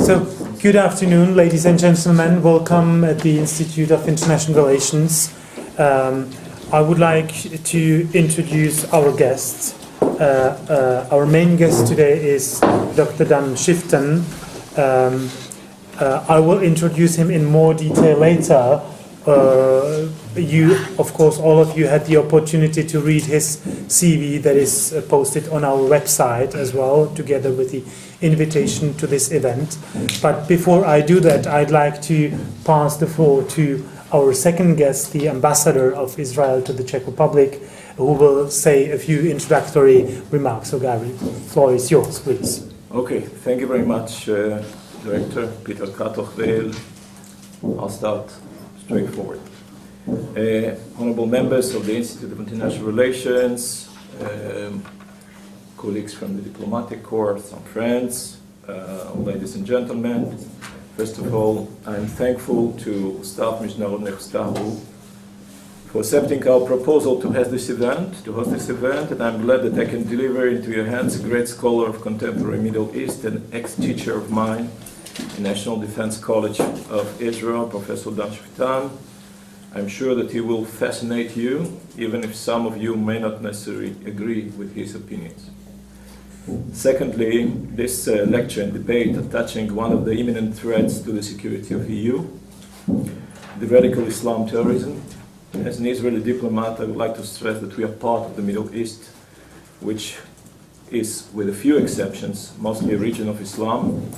So, good afternoon, ladies and gentlemen. Welcome at the Institute of International Relations. I would like to introduce our guests. Our main guest today is Dr. Dan Schueftan. I will introduce him in more detail later. Of course, all of you had the opportunity to read his CV that is posted on our website as well, together with the invitation to this event. But before I do that, I'd like to pass the floor to our second guest, the ambassador of Israel to the Czech Republic, who will say a few introductory remarks. So, Gary, the floor is yours, please. Okay, thank you very much, Director Peter Kratochvel. I'll start straightforward. Honorable members of the Institute of International Relations, colleagues from the diplomatic corps, some friends, ladies and gentlemen. First of all, I'm thankful to staff Международных Stahu for accepting our proposal to host this event, and I'm glad that I can deliver into your hands a great scholar of contemporary Middle East and ex-teacher of mine in National Defense College of Israel, Professor Dan Schueftan. I'm sure that he will fascinate you, even if some of you may not necessarily agree with his opinions. Secondly, this lecture and debate are touching one of the imminent threats to the security of the EU, the radical Islam terrorism. As an Israeli diplomat, I would like to stress that we are part of the Middle East, which is, with a few exceptions, mostly a region of Islam.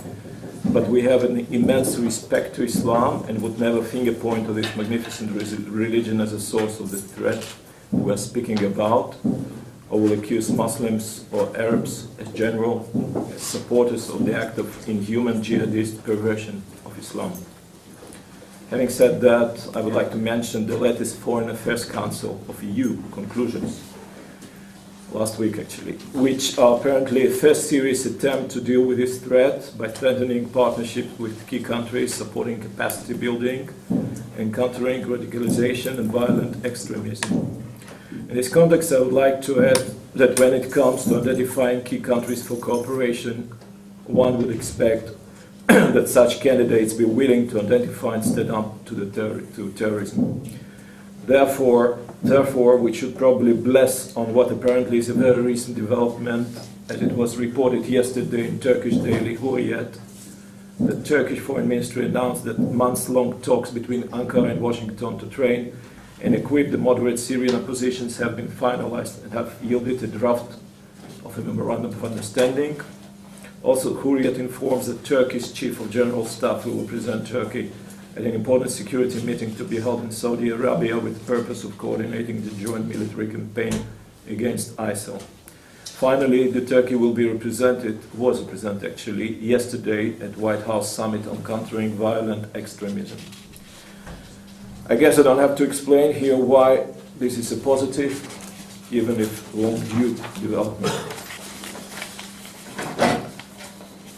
But we have an immense respect to Islam and would never finger point to this magnificent religion as a source of the threat we are speaking about, or will accuse Muslims or Arabs as general as supporters of the act of inhuman jihadist perversion of Islam. Having said that, I would like to mention the latest Foreign Affairs Council of EU conclusions, last week actually, which are apparently a first serious attempt to deal with this threat by strengthening partnerships with key countries, supporting capacity building, and countering radicalization and violent extremism. In this context, I would like to add that when it comes to identifying key countries for cooperation, one would expect that such candidates be willing to identify and stand up to terrorism. Therefore, we should probably bless on what apparently is a very recent development, as it was reported yesterday in Turkish daily Hurriyet. The Turkish Foreign Ministry announced that months-long talks between Ankara and Washington to train and equip the moderate Syrian oppositions have been finalized and have yielded a draft of a memorandum of understanding. Also, Hurriyet informs the Turkish Chief of General Staff who will represent Turkey at an important security meeting to be held in Saudi Arabia with the purpose of coordinating the joint military campaign against ISIL. Finally, Turkey was represented actually yesterday at White House Summit on countering violent extremism. I guess I don't have to explain here why this is a positive, even if long-due development.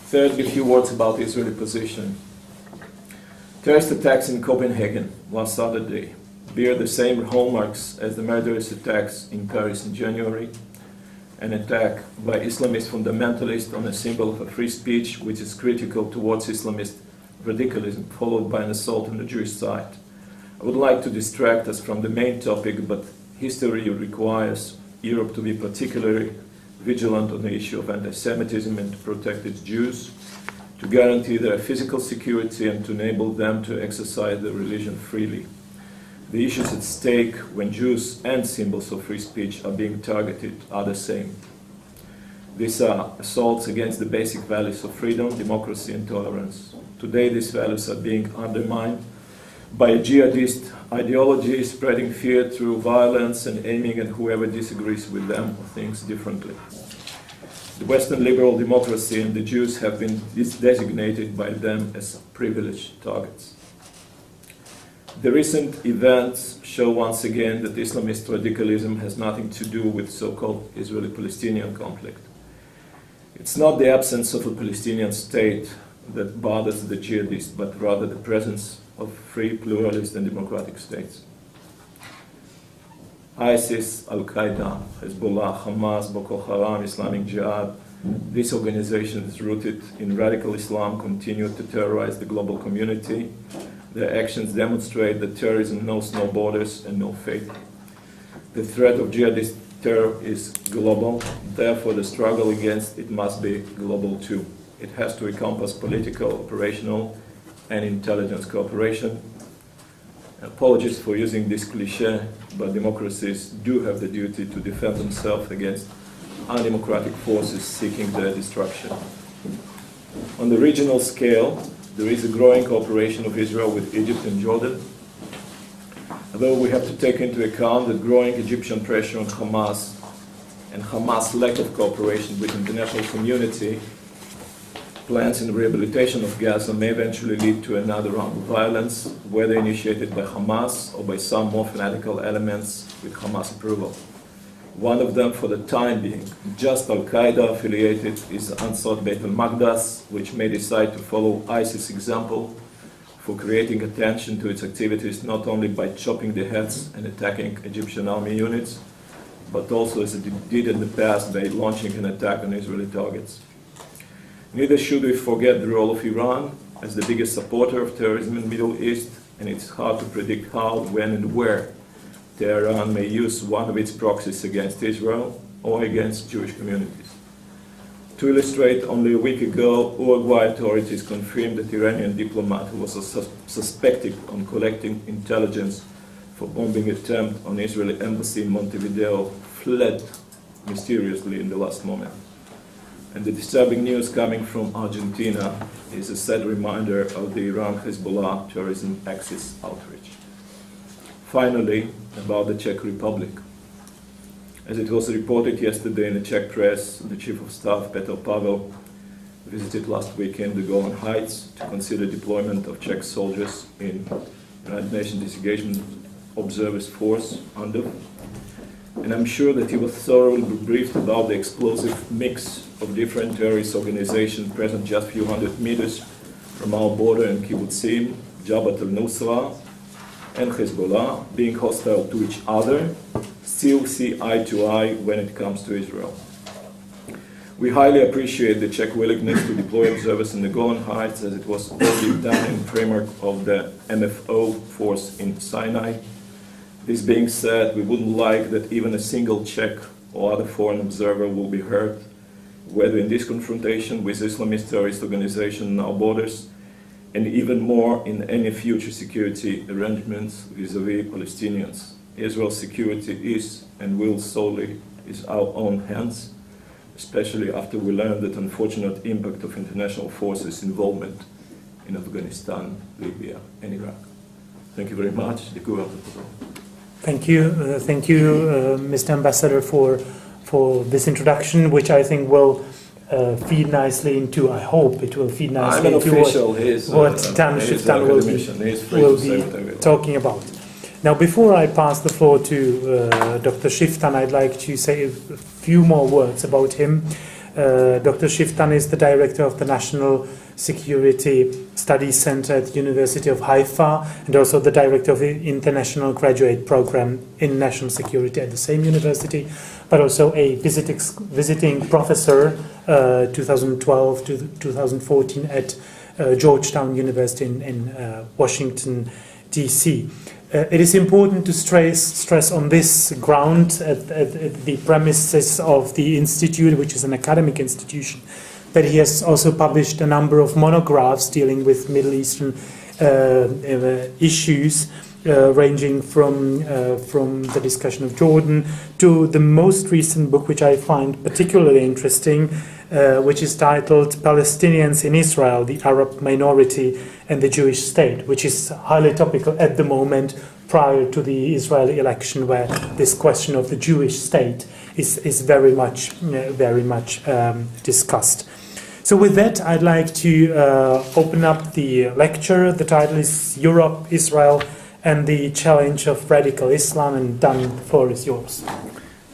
Thirdly, a few words about the Israeli position. Terrorist attacks in Copenhagen last Saturday bear the same hallmarks as the murderous attacks in Paris in January, an attack by Islamist fundamentalists on a symbol of a free speech which is critical towards Islamist radicalism, followed by an assault on the Jewish site. I would like to distract us from the main topic, but history requires Europe to be particularly vigilant on the issue of anti-Semitism and to protect its Jews, to guarantee their physical security and to enable them to exercise their religion freely. The issues at stake when Jews and symbols of free speech are being targeted are the same. These are assaults against the basic values of freedom, democracy, and tolerance. Today, these values are being undermined by a jihadist ideology spreading fear through violence and aiming at whoever disagrees with them or thinks differently. The Western liberal democracy and the Jews have been designated by them as privileged targets. The recent events show once again that Islamist radicalism has nothing to do with so-called Israeli-Palestinian conflict. It's not the absence of a Palestinian state that bothers the jihadists, but rather the presence of free, pluralist, and democratic states. ISIS, Al-Qaeda, Hezbollah, Hamas, Boko Haram, Islamic Jihad, This organization is rooted in radical Islam, continue to terrorize the global community. Their actions demonstrate that terrorism knows no borders and no faith. The threat of jihadist terror is global, therefore the struggle against it must be global too. It has to encompass political, operational, and intelligence cooperation. Apologies for using this cliché, but democracies do have the duty to defend themselves against undemocratic forces seeking their destruction. On the regional scale, there is a growing cooperation of Israel with Egypt and Jordan. Although we have to take into account the growing Egyptian pressure on Hamas and Hamas' lack of cooperation with the international community, plans in rehabilitation of Gaza may eventually lead to another round of violence, whether initiated by Hamas or by some more fanatical elements with Hamas approval. One of them, for the time being, just Al-Qaeda affiliated, is Ansar Beit al-Maqdas, which may decide to follow ISIS' example for creating attention to its activities not only by chopping the heads and attacking Egyptian army units, but also, as it did in the past, by launching an attack on Israeli targets. Neither should we forget the role of Iran as the biggest supporter of terrorism in the Middle East, and it's hard to predict how, when, and where Tehran may use one of its proxies against Israel or against Jewish communities. To illustrate, only a week ago, Uruguay authorities confirmed that Iranian diplomat who was suspected of collecting intelligence for bombing attempt on Israeli embassy in Montevideo fled mysteriously in the last moment. And the disturbing news coming from Argentina is a sad reminder of the Iran-Hezbollah terrorism axis outreach. Finally, about the Czech Republic. As it was reported yesterday in the Czech press, the Chief of Staff, Petr Pavel, visited last weekend the Golan Heights to consider deployment of Czech soldiers in United Nations Investigation Observers Force, UNDOF. And I'm sure that he was thoroughly briefed about the explosive mix of different terrorist organizations present just a few hundred meters from our border in Kibbutzim, Jabhat al-Nusra, and Hezbollah, being hostile to each other, still see eye to eye when it comes to Israel. We highly appreciate the Czech willingness to deploy observers in the Golan Heights, as it was already done in the framework of the MFO force in Sinai. This being said, we wouldn't like that even a single Czech or other foreign observer will be hurt, whether in this confrontation with Islamist terrorist organizations on our borders, and even more in any future security arrangements vis-à-vis Palestinians. Israel's security is and will solely is our own hands, especially after we learned the unfortunate impact of international forces' involvement in Afghanistan, Libya, and Iraq. Thank you very much. Thank you, Mr. Ambassador, for this introduction, which I think will feed nicely into. I hope it will feed nicely into what Dan Schueftan will be talking about. Now, before I pass the floor to Dr. Schueftan, I'd like to say a few more words about him. Dr. Schueftan is the director of the National Security Studies Center at the University of Haifa, and also the director of the International Graduate Program in National Security at the same university, but also a visiting professor 2012 to 2014 at Georgetown University in Washington, D.C. It is important to stress on this ground at the premises of the institute, which is an academic institution, that he has also published a number of monographs dealing with Middle Eastern issues, ranging from the discussion of Jordan to the most recent book, which I find particularly interesting, which is titled Palestinians in Israel, the Arab Minority and the Jewish State, which is highly topical at the moment prior to the Israeli election, where this question of the Jewish state is very much discussed. So with that, I'd like to open up the lecture. The title is Europe, Israel, and the Challenge of Radical Islam. And Dan, the floor is yours.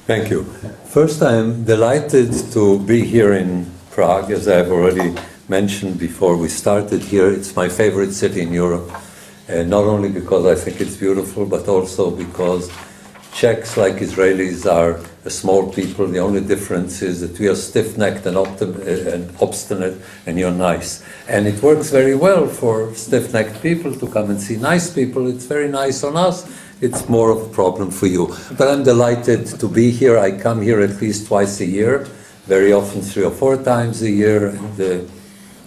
Thank you. First, I am delighted to be here in Prague, as I've already mentioned before we started here. It's my favorite city in Europe, not only because I think it's beautiful, but also because Czechs, like Israelis, are a small people. The only difference is that we are stiff-necked and obstinate, and you're nice. And it works very well for stiff-necked people to come and see nice people. It's very nice on us. It's more of a problem for you. But I'm delighted to be here. I come here at least twice a year, very often 3 or 4 times a year.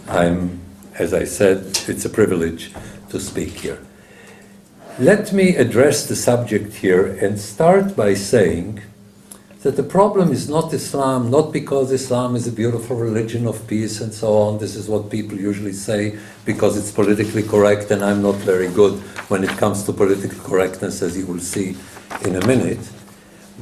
And as I said, it's a privilege to speak here. Let me address the subject here and start by saying that the problem is not Islam, not because Islam is a beautiful religion of peace and so on. This is what people usually say because it's politically correct, and I'm not very good when it comes to political correctness, as you will see in a minute.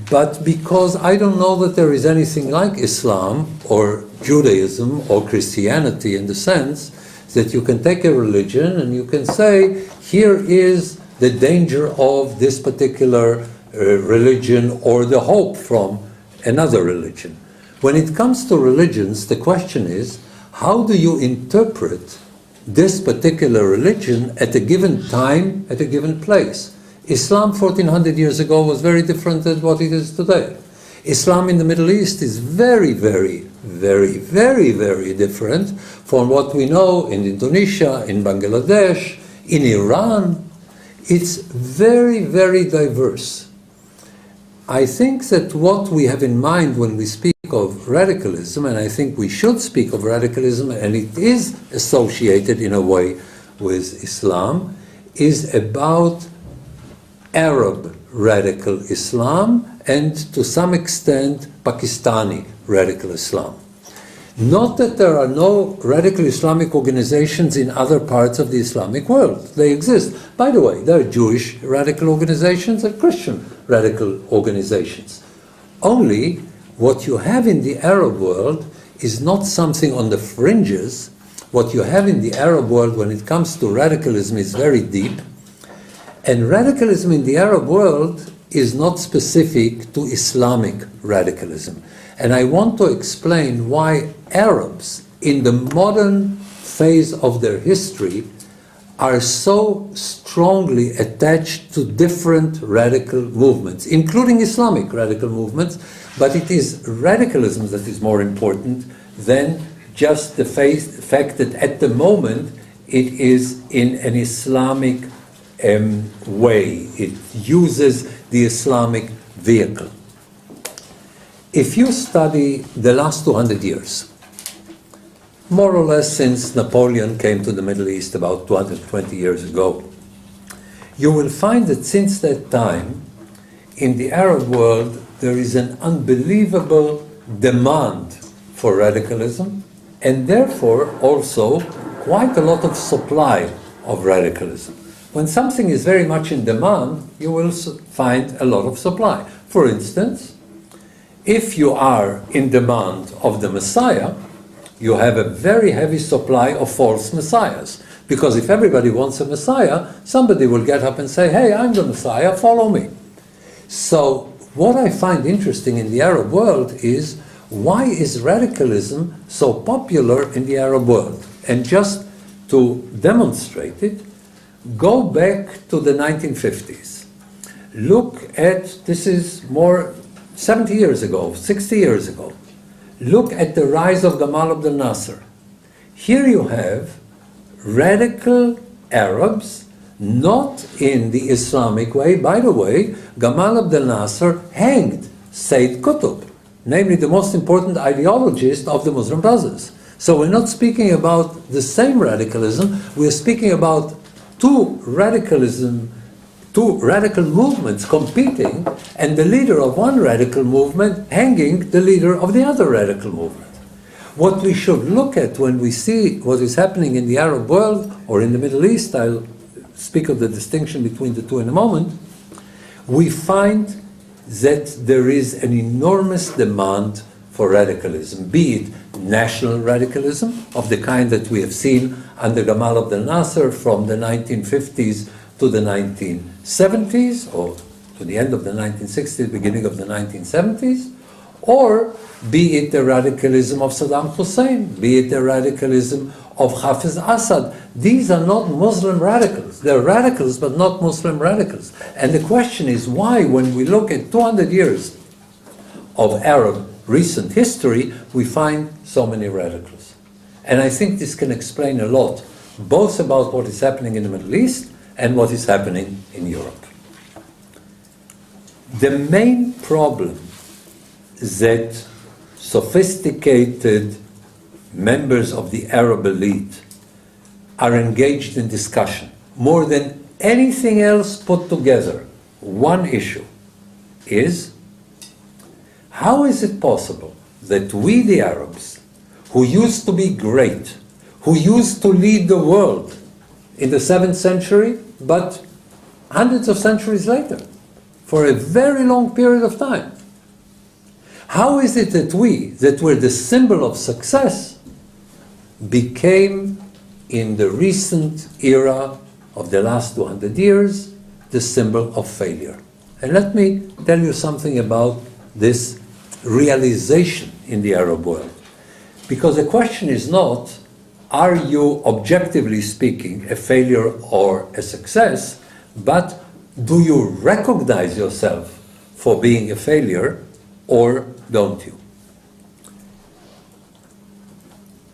But because I don't know that there is anything like Islam or Judaism or Christianity, in the sense that you can take a religion and you can say, here is the danger of this particular religion or the hope from another religion. When it comes to religions, the question is, how do you interpret this particular religion at a given time, at a given place? Islam 1400 years ago was very different than what it is today. Islam in the Middle East is very, very, very, very, very different from what we know in Indonesia, in Bangladesh, in Iran. It's very, very diverse. I think that what we have in mind when we speak of radicalism, and I think we should speak of radicalism, and it is associated in a way with Islam, is about Arab radical Islam and to some extent Pakistani radical Islam. Not that there are no radical Islamic organizations in other parts of the Islamic world. They exist. By the way, there are Jewish radical organizations and Christian radical organizations. Only what you have in the Arab world is not something on the fringes. What you have in the Arab world when it comes to radicalism is very deep. And radicalism in the Arab world is not specific to Islamic radicalism. And I want to explain why Arabs, in the modern phase of their history, are so strongly attached to different radical movements, including Islamic radical movements, but it is radicalism that is more important than just the fact that at the moment it is in an Islamic way. It uses the Islamic vehicle. If you study the last 200 years, more or less since Napoleon came to the Middle East about 220 years ago, you will find that since that time, in the Arab world, there is an unbelievable demand for radicalism, and therefore also quite a lot of supply of radicalism. When something is very much in demand, you will find a lot of supply. For instance, if you are in demand of the Messiah, you have a very heavy supply of false messiahs. Because if everybody wants a Messiah, somebody will get up and say, hey, I'm the Messiah, follow me. So what I find interesting in the Arab world is, why is radicalism so popular in the Arab world? And just to demonstrate it, go back to the 1950s. Look at, this is more 70 years ago, 60 years ago. Look at the rise of Gamal Abdel Nasser. Here you have radical Arabs, not in the Islamic way. By the way, Gamal Abdel Nasser hanged Sayyid Qutb, namely the most important ideologist of the Muslim Brothers. So we're not speaking about the same radicalism, we're speaking about two radical movements competing, and the leader of one radical movement hanging the leader of the other radical movement. What we should look at when we see what is happening in the Arab world or in the Middle East, I'll speak of the distinction between the two in a moment, we find that there is an enormous demand for radicalism, be it national radicalism of the kind that we have seen under Gamal Abdel Nasser from the 1950s to the 1970s, or to the end of the 1960s, beginning of the 1970s, or be it the radicalism of Saddam Hussein, be it the radicalism of Hafiz Assad. These are not Muslim radicals. They're radicals, but not Muslim radicals. And the question is why, when we look at 200 years of Arab recent history, we find so many radicals. And I think this can explain a lot, both about what is happening in the Middle East and what is happening in Europe. The main problem that sophisticated members of the Arab elite are engaged in discussion, more than anything else put together, one issue is, how is it possible that we, the Arabs, who used to be great, who used to lead the world in the 7th century, but hundreds of centuries later, for a very long period of time, how is it that we, that were the symbol of success, became, in the recent era of the last 200 years, the symbol of failure? And let me tell you something about this realization in the Arab world. Because the question is not, are you, objectively speaking, a failure or a success, but do you recognize yourself for being a failure or don't you?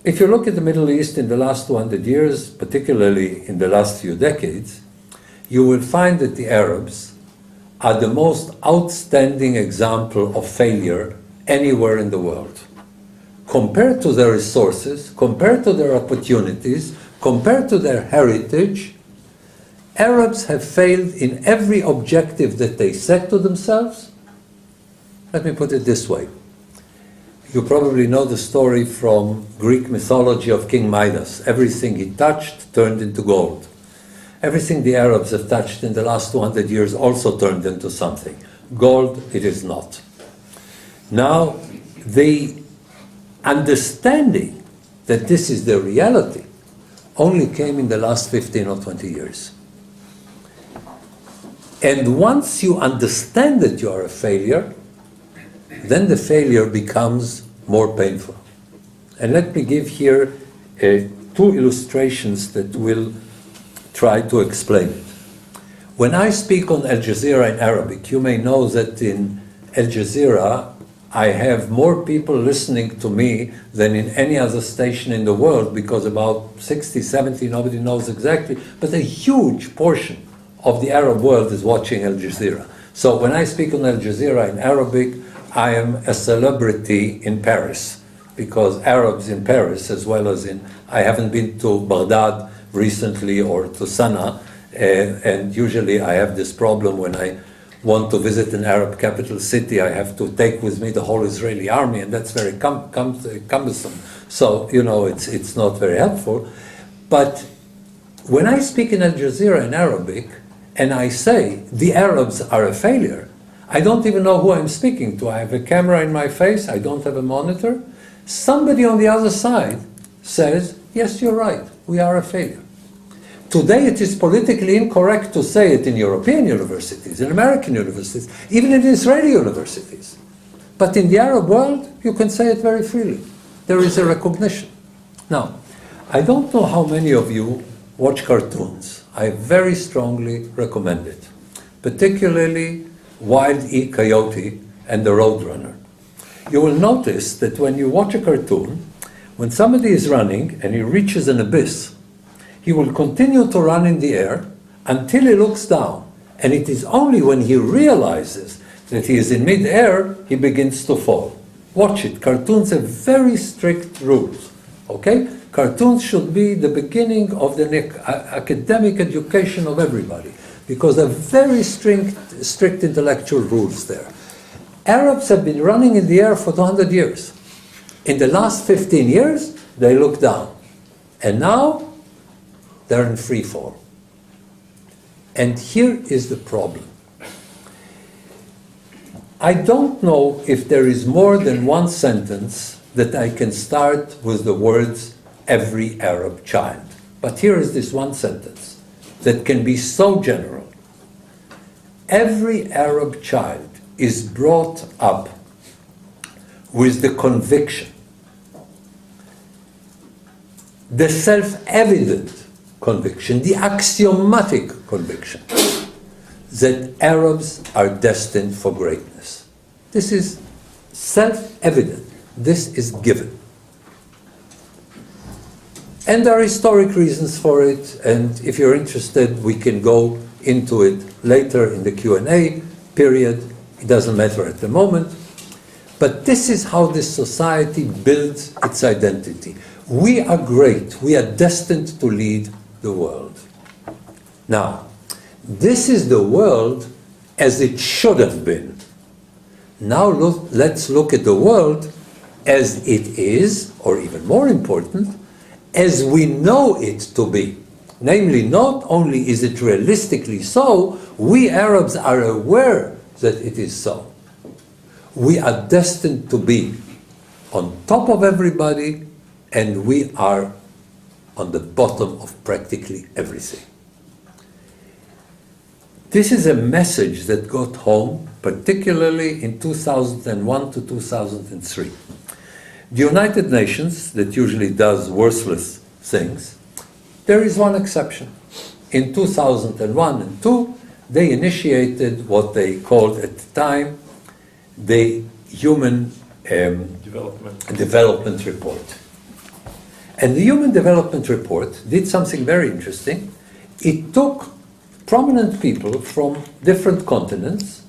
If you look at the Middle East in the last 200 years, particularly in the last few decades, you will find that the Arabs are the most outstanding example of failure anywhere in the world. Compared to their resources, compared to their opportunities, compared to their heritage, Arabs have failed in every objective that they set to themselves. Let me put it this way. You probably know the story from Greek mythology of King Midas. Everything he touched turned into gold. Everything the Arabs have touched in the last 200 years also turned into something. Gold, it is not. Now, the understanding that this is the reality only came in the last 15 or 20 years. And once you understand that you are a failure, then the failure becomes more painful. And let me give here two illustrations that will try to explain it. When I speak on Al Jazeera in Arabic, you may know that in Al Jazeera I have more people listening to me than in any other station in the world, because about 60, 70, nobody knows exactly, but a huge portion of the Arab world is watching Al Jazeera. So when I speak on Al Jazeera in Arabic, I am a celebrity in Paris, because Arabs in Paris, as well as in, I haven't been to Baghdad recently or to Sana'a, and usually I have this problem when I want to visit an Arab capital city, I have to take with me the whole Israeli army, and that's very cumbersome. So, you know, it's not very helpful. But when I speak in Al Jazeera in Arabic, and I say, the Arabs are a failure, I don't even know who I'm speaking to. I have a camera in my face, I don't have a monitor. Somebody on the other side says, yes, you're right, we are a failure. Today it is politically incorrect to say it in European universities, in American universities, even in Israeli universities. But in the Arab world, you can say it very freely. There is a recognition. Now, I don't know how many of you watch cartoons. I very strongly recommend it, particularly Wild E. Coyote and the Roadrunner. You will notice that when you watch a cartoon, when somebody is running and he reaches an abyss, he will continue to run in the air until he looks down. And it is only when he realizes that he is in mid-air, he begins to fall. Watch it. Cartoons have very strict rules. Okay? Cartoons should be the beginning of the academic education of everybody, because there are very strict intellectual rules there. Arabs have been running in the air for 200 years. In the last 15 years, they look down. And now, they're in free fall. And here is the problem. I don't know if there is more than one sentence that I can start with the words, every Arab child. But here is this one sentence that can be so general. Every Arab child is brought up with the conviction, the self-evident conviction, the axiomatic conviction, that Arabs are destined for greatness. This is self-evident. This is given. And there are historic reasons for it, and if you're interested, we can go into it later in the Q&A period. It doesn't matter at the moment. But this is how this society builds its identity. We are great. We are destined to lead the world. Now, this is the world as it should have been. Now let's look at the world as it is, or even more important, as we know it to be. Namely, not only is it realistically so, we Arabs are aware that it is so. We are destined to be on top of everybody, and we are on the bottom of practically everything. This is a message that got home, particularly in 2001 to 2003. The United Nations, that usually does worthless things, there is one exception. In 2001 and 2, they initiated what they called at the time the Human Development Report. And the Human Development Report did something very interesting. It took prominent people from different continents,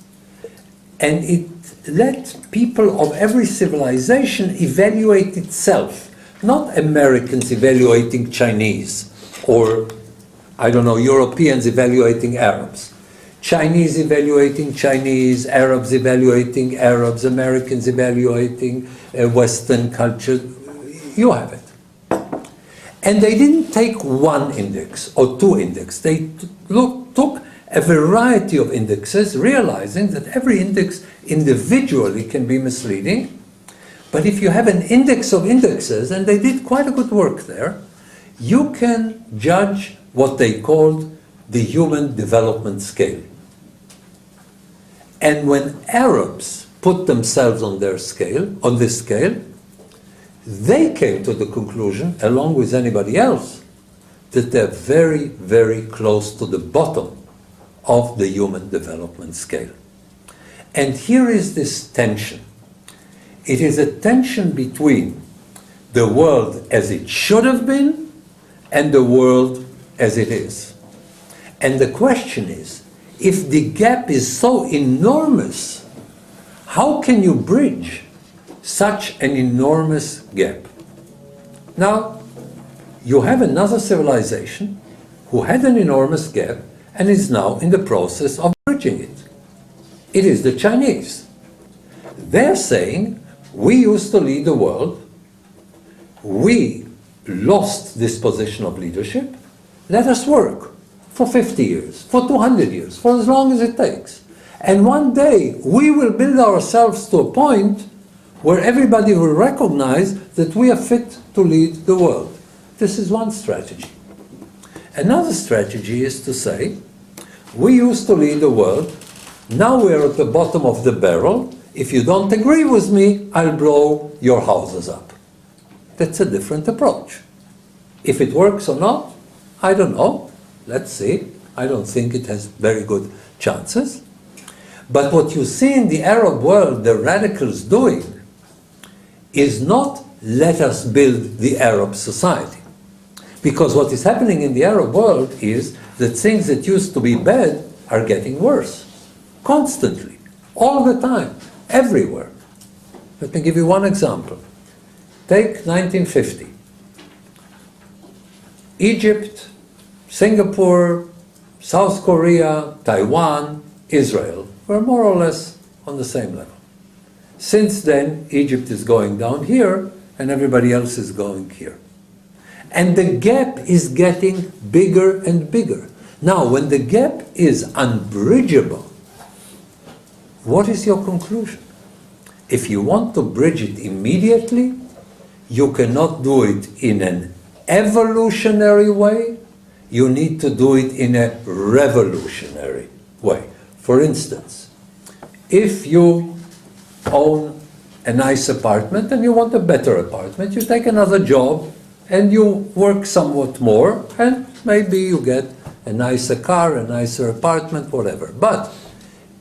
and it let people of every civilization evaluate itself, not Americans evaluating Chinese, or, I don't know, Europeans evaluating Arabs. Chinese evaluating Chinese, Arabs evaluating Arabs, Americans evaluating Western culture. You have it. And they didn't take one index or two indexes. They took a variety of indexes, realizing that every index individually can be misleading. But if you have an index of indexes, and they did quite a good work there, you can judge what they called the Human Development Scale. And when Arabs put themselves on their scale, on this scale, they came to the conclusion, along with anybody else, that they're very, very close to the bottom of the Human Development Scale. And here is this tension. It is a tension between the world as it should have been and the world as it is. And the question is, if the gap is so enormous, how can you bridge such an enormous gap? Now, you have another civilization who had an enormous gap and is now in the process of bridging it. It is the Chinese. They're saying, we used to lead the world, we lost this position of leadership, let us work for 50 years, for 200 years, for as long as it takes. And one day, we will build ourselves to a point where everybody will recognize that we are fit to lead the world. This is one strategy. Another strategy is to say, we used to lead the world, now we're at the bottom of the barrel, if you don't agree with me, I'll blow your houses up. That's a different approach. If it works or not, I don't know. Let's see. I don't think it has very good chances. But what you see in the Arab world, the radicals doing, is not let us build the Arab society. Because what is happening in the Arab world is that things that used to be bad are getting worse. Constantly. All the time. Everywhere. Let me give you one example. Take 1950. Egypt, Singapore, South Korea, Taiwan, Israel were more or less on the same level. Since then, Egypt is going down here and everybody else is going here. And the gap is getting bigger and bigger. Now, when the gap is unbridgeable, what is your conclusion? If you want to bridge it immediately, you cannot do it in an evolutionary way. You need to do it in a revolutionary way. For instance, if you own a nice apartment and you want a better apartment, you take another job and you work somewhat more and maybe you get a nicer car, a nicer apartment, whatever. But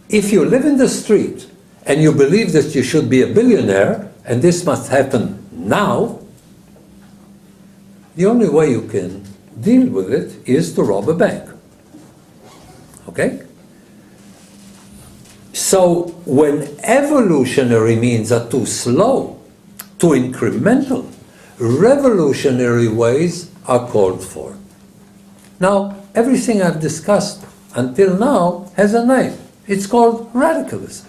if you live in the street and you believe that you should be a billionaire, and this must happen now, the only way you can deal with it is to rob a bank. Okay? So when evolutionary means are too slow, too incremental, revolutionary ways are called for. Now, everything I've discussed until now has a name. It's called radicalism.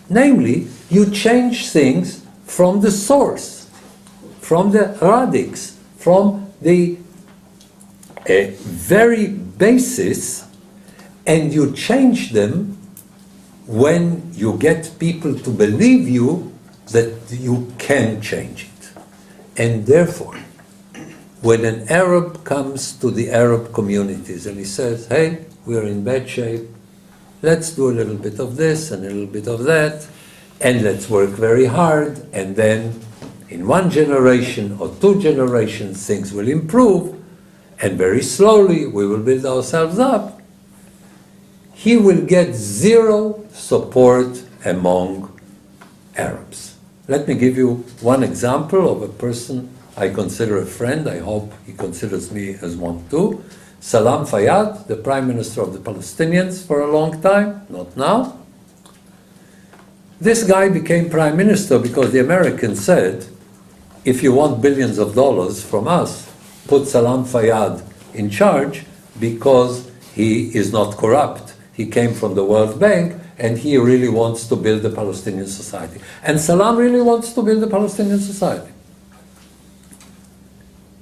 Namely, you change things from the source, from the radix, from the very basis, and you change them when you get people to believe you that you can change it. And therefore, when an Arab comes to the Arab communities and he says, hey, we're in bad shape, let's do a little bit of this and a little bit of that, and let's work very hard, and then in one generation or two generations things will improve, and very slowly we will build ourselves up, he will get zero support among Arabs. Let me give you one example of a person I consider a friend. I hope he considers me as one too. Salam Fayyad, the Prime Minister of the Palestinians for a long time, not now. This guy became Prime Minister because the Americans said, if you want billions of dollars from us, put Salam Fayyad in charge because he is not corrupt. He came from the World Bank and he really wants to build a Palestinian society. And Salam really wants to build a Palestinian society.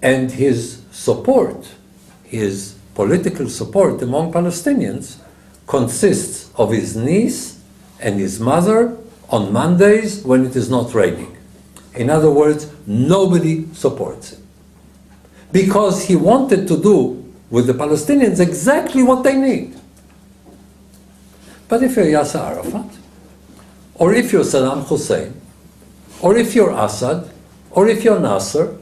And his support, his political support among Palestinians consists of his niece and his mother on Mondays when it is not raining. In other words, nobody supports him. Because he wanted to do with the Palestinians exactly what they need. But if you're Yasser Arafat, or if you're Saddam Hussein, or if you're Assad, or if you're Nasser,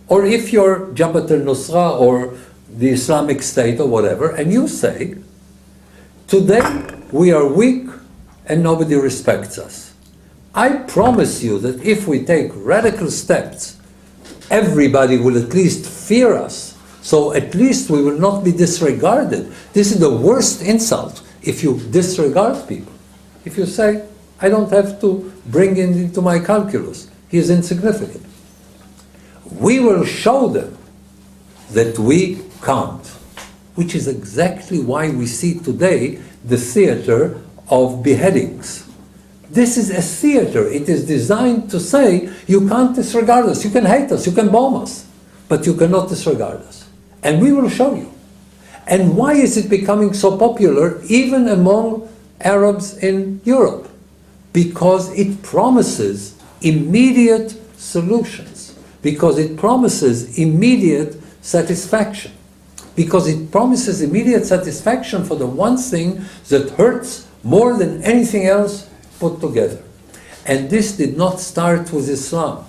or if you're Jabhat al-Nusra or the Islamic State or whatever, and you say, today we are weak and nobody respects us. I promise you that if we take radical steps, everybody will at least fear us. So at least we will not be disregarded. This is the worst insult if you disregard people. If you say, I don't have to bring him into my calculus, he is insignificant. We will show them that we can't, which is exactly why we see today the theater of beheadings. This is a theater. It is designed to say, you can't disregard us, you can hate us, you can bomb us, but you cannot disregard us. And we will show you. And why is it becoming so popular even among Arabs in Europe? Because it promises immediate solutions. Because it promises immediate satisfaction. Because it promises immediate satisfaction for the one thing that hurts more than anything else put together. And this did not start with Islam.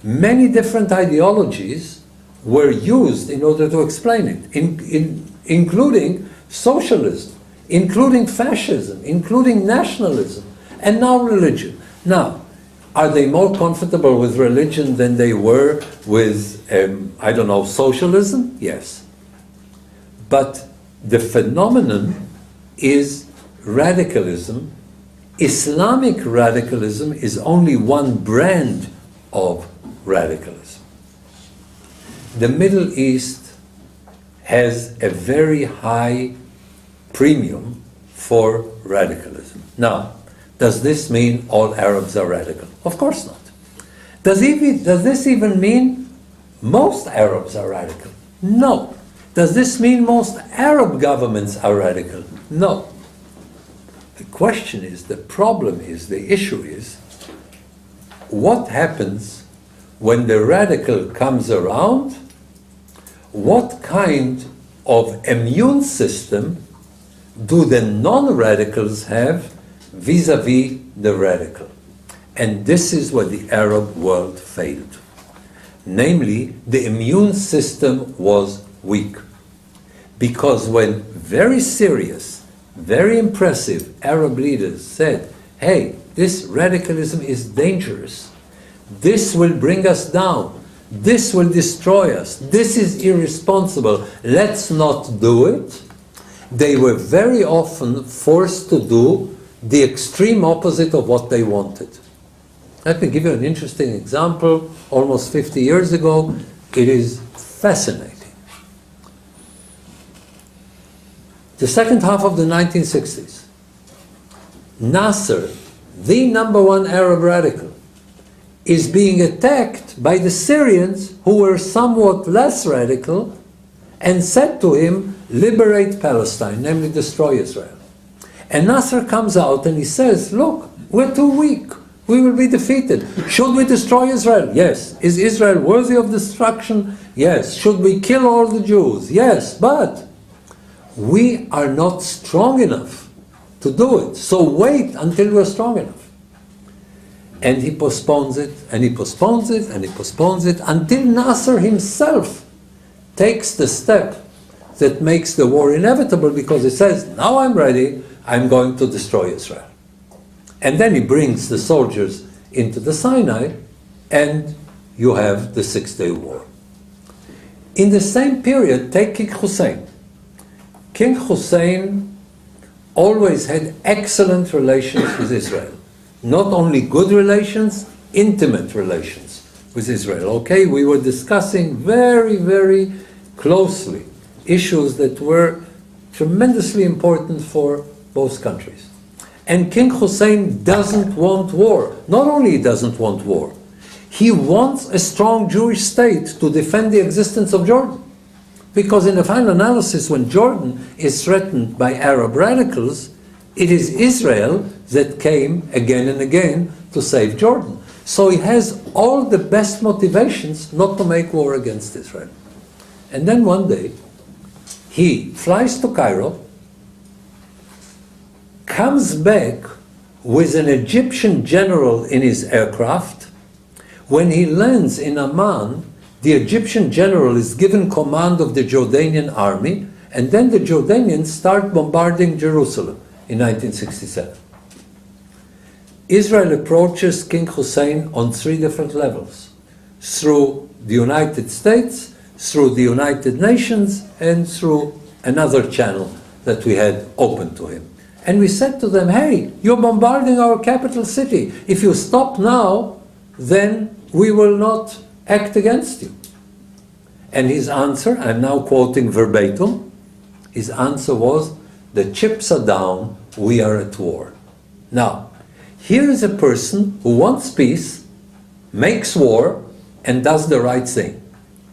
Many different ideologies were used in order to explain it, including socialism, including fascism, including nationalism, and now religion. Now, are they more comfortable with religion than they were with, I don't know, socialism? Yes. But the phenomenon is radicalism. Islamic radicalism is only one brand of radicalism. The Middle East has a very high premium for radicalism. Now, does this mean all Arabs are radical? Of course not. Does this even mean most Arabs are radical? No. Does this mean most Arab governments are radical? No. The question is, the problem is, the issue is, what happens when the radical comes around? What kind of immune system do the non-radicals have vis-a-vis the radical? And this is where the Arab world failed. Namely, the immune system was weak. Because when very serious, very impressive Arab leaders said, hey, this radicalism is dangerous, this will bring us down, this will destroy us, this is irresponsible, let's not do it, they were very often forced to do the extreme opposite of what they wanted. Let me give you an interesting example. Almost 50 years ago, it is fascinating. The second half of the 1960s, Nasser, the #1 Arab radical, is being attacked by the Syrians who were somewhat less radical and said to him, liberate Palestine, namely destroy Israel. And Nasser comes out and he says, look, we're too weak. We will be defeated. Should we destroy Israel? Yes. Is Israel worthy of destruction? Yes. Should we kill all the Jews? Yes. But we are not strong enough to do it. So wait until we're strong enough. And he postpones it, and he postpones it, and he postpones it, until Nasser himself takes the step that makes the war inevitable, because he says, now I'm ready, I'm going to destroy Israel. And then he brings the soldiers into the Sinai, and you have the Six-Day War. In the same period, take King Hussein. King Hussein always had excellent relations with Israel. Not only good relations, intimate relations with Israel. Okay, we were discussing very, very closely issues that were tremendously important for both countries. And King Hussein doesn't want war. Not only he doesn't want war, he wants a strong Jewish state to defend the existence of Jordan. Because in the final analysis, when Jordan is threatened by Arab radicals, it is Israel that came again and again to save Jordan. So he has all the best motivations not to make war against Israel. And then one day, he flies to Cairo, comes back with an Egyptian general in his aircraft. When he lands in Amman, the Egyptian general is given command of the Jordanian army, and then the Jordanians start bombarding Jerusalem in 1967. Israel approaches King Hussein on 3 different levels: through the United States, through the United Nations, and through another channel that we had open to him. And we said to them, hey, you're bombarding our capital city. If you stop now, then we will not act against you. And his answer, I'm now quoting verbatim, his answer was, the chips are down, we are at war. Now, here is a person who wants peace, makes war, and does the right thing.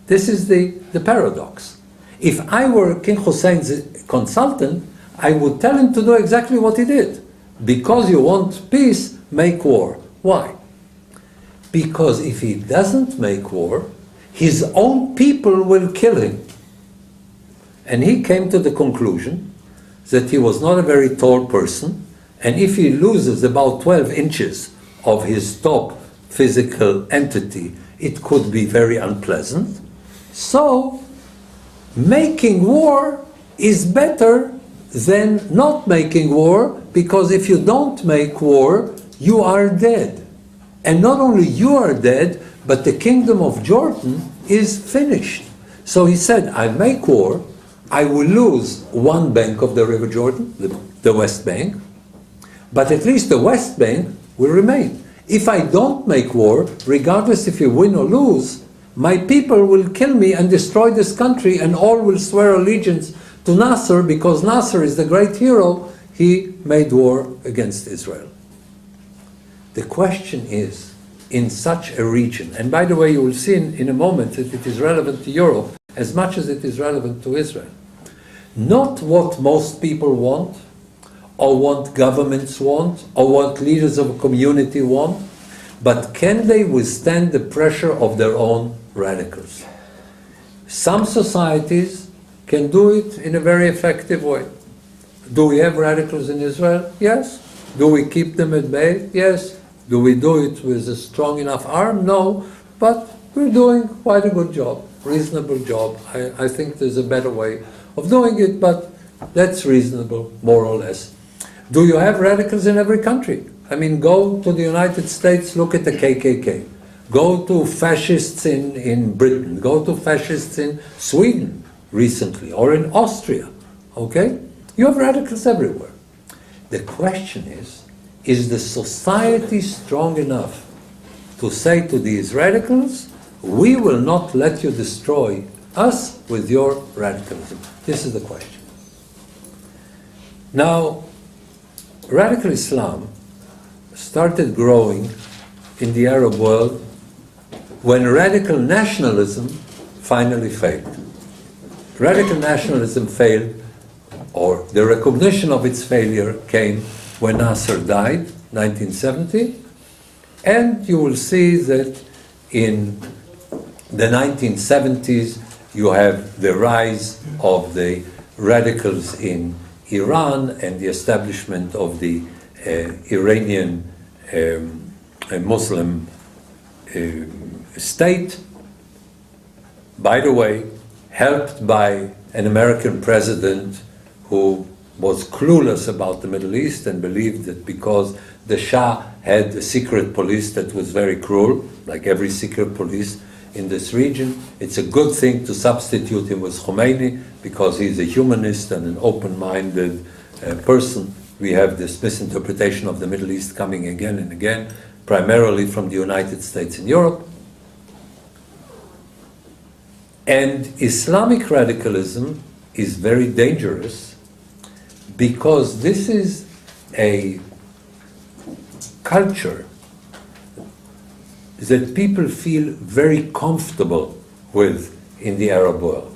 This is the paradox. If I were King Hussein's consultant, I would tell him to do exactly what he did. Because you want peace, make war. Why? Because if he doesn't make war, his own people will kill him. And he came to the conclusion that he was not a very tall person, and if he loses about 12 inches of his top physical entity, it could be very unpleasant. So, making war is better than not making war, because if you don't make war, you are dead. And not only you are dead, but the kingdom of Jordan is finished. So he said, I make war, I will lose one bank of the River Jordan, the West Bank, but at least the West Bank will remain. If I don't make war, regardless if you win or lose, my people will kill me and destroy this country, and all will swear allegiance to Nasser, because Nasser is the great hero. He made war against Israel. The question is, in such a region, and by the way, you will see in a moment that it is relevant to Europe as much as it is relevant to Israel. Not what most people want, or what governments want, or what leaders of a community want, but can they withstand the pressure of their own radicals? Some societies can do it in a very effective way. Do we have radicals in Israel? Yes. Do we keep them at bay? Yes. Do we do it with a strong enough arm? No. But we're doing quite a good job, reasonable job. I think there's a better way of doing it, but that's reasonable, more or less. Do you have radicals in every country? I mean, go to the United States, look at the KKK. Go to fascists in Britain. Go to fascists in Sweden recently, or in Austria. Okay? You have radicals everywhere. The question is the society strong enough to say to these radicals, we will not let you destroy us with your radicalism? This is the question. Now, radical Islam started growing in the Arab world when radical nationalism finally failed. Radical nationalism failed, or the recognition of its failure came when Nasser died, 1970, and you will see that in the 1970s you have the rise of the radicals in Iran and the establishment of the Iranian Muslim state, by the way, helped by an American president who was clueless about the Middle East and believed that because the Shah had a secret police that was very cruel, like every secret police in this region, it's a good thing to substitute him with Khomeini because he's a humanist and an open-minded person. We have this misinterpretation of the Middle East coming again and again, primarily from the United States and Europe. And Islamic radicalism is very dangerous because this is a culture that people feel very comfortable with in the Arab world.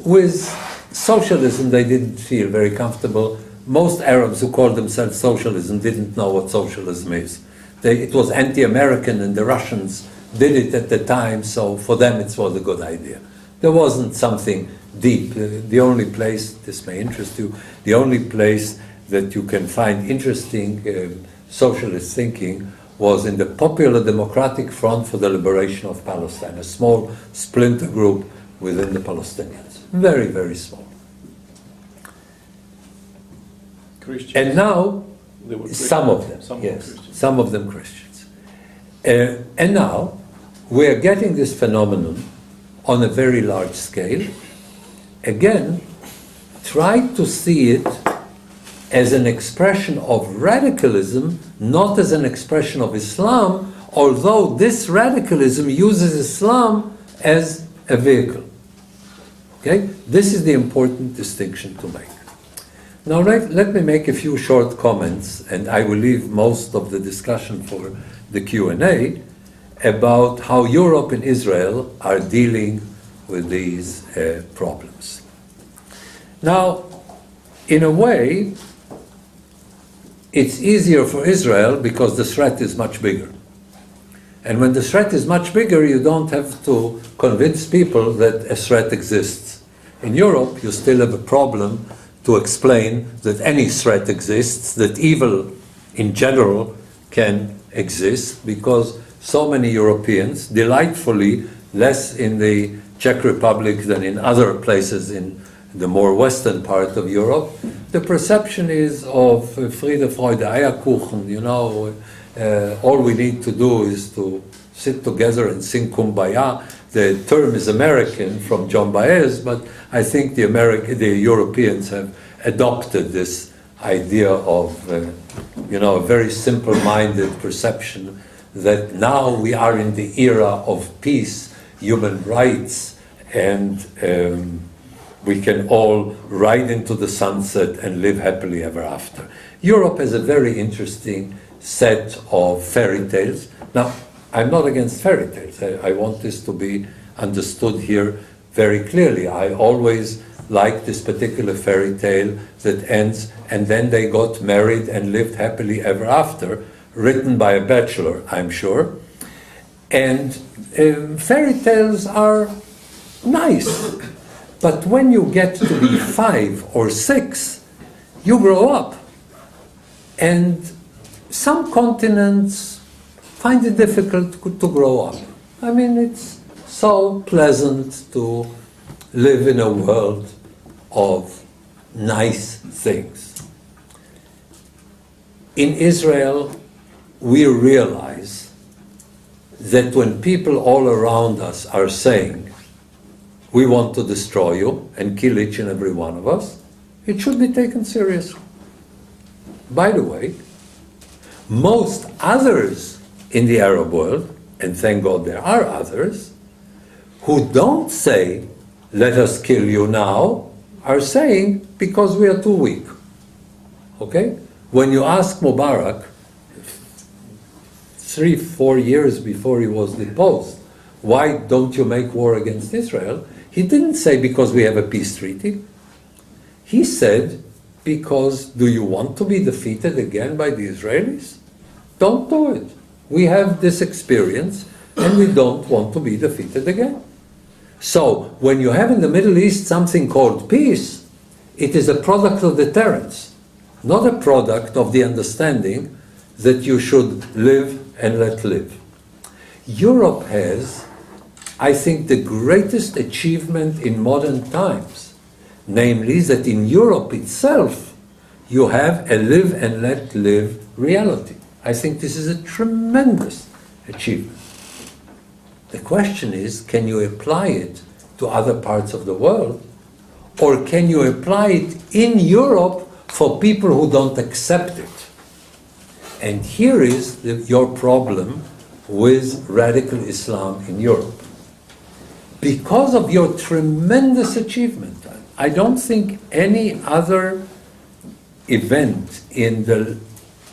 With socialism, they didn't feel very comfortable. Most Arabs who called themselves socialism didn't know what socialism is. It was anti-American, and the Russians did it at the time, so for them it was a good idea. There wasn't something deep. The only place, this may interest you, the only place that you can find interesting socialist thinking was in the Popular Democratic Front for the Liberation of Palestine, a small splinter group within the Palestinians. Very, very small. Christians. And now, They were some of them, Some yes, were Christians. some of them Christians. And now, we're getting this phenomenon on a very large scale. Again, try to see it as an expression of radicalism, not as an expression of Islam, although this radicalism uses Islam as a vehicle. Okay? This is the important distinction to make. Now let me make a few short comments, and I will leave most of the discussion for the Q&A, about how Europe and Israel are dealing with these problems. Now, in a way, it's easier for Israel because the threat is much bigger. And when the threat is much bigger, you don't have to convince people that a threat exists. In Europe, you still have a problem to explain that any threat exists, that evil in general can exist, because so many Europeans, delightfully less in the Czech Republic than in other places in the more western part of Europe, the perception is of Friede, Freude, Eierkuchen, you know, all we need to do is to sit together and sing Kumbaya. The term is American from John Baez, but I think the Europeans have adopted this idea of, a very simple-minded perception that now we are in the era of peace, human rights, and we can all ride into the sunset and live happily ever after. Europe has a very interesting set of fairy tales. Now, I'm not against fairy tales. I want this to be understood here very clearly. I always liked this particular fairy tale that ends, and then they got married and lived happily ever after, written by a bachelor, I'm sure. And fairy tales are nice. But when you get to be 5 or 6, you grow up. And some continents find it difficult to grow up. I mean, it's so pleasant to live in a world of nice things. In Israel, we realize that when people all around us are saying, we want to destroy you and kill each and every one of us, it should be taken seriously. By the way, most others in the Arab world, and thank God there are others, who don't say, let us kill you now, are saying, because we are too weak. Okay? When you ask Mubarak, 3-4 years before he was deposed, why don't you make war against Israel? He didn't say because we have a peace treaty. He said, because do you want to be defeated again by the Israelis? Don't do it. We have this experience and we don't want to be defeated again. So, when you have in the Middle East something called peace, it is a product of deterrence, not a product of the understanding that you should live and let live. Europe has, I think, the greatest achievement in modern times, namely that in Europe itself you have a live and let live reality. I think this is a tremendous achievement. The question is, can you apply it to other parts of the world? Or can you apply it in Europe for people who don't accept it? And here is your problem with radical Islam in Europe. Because of your tremendous achievement, I don't think any other event in the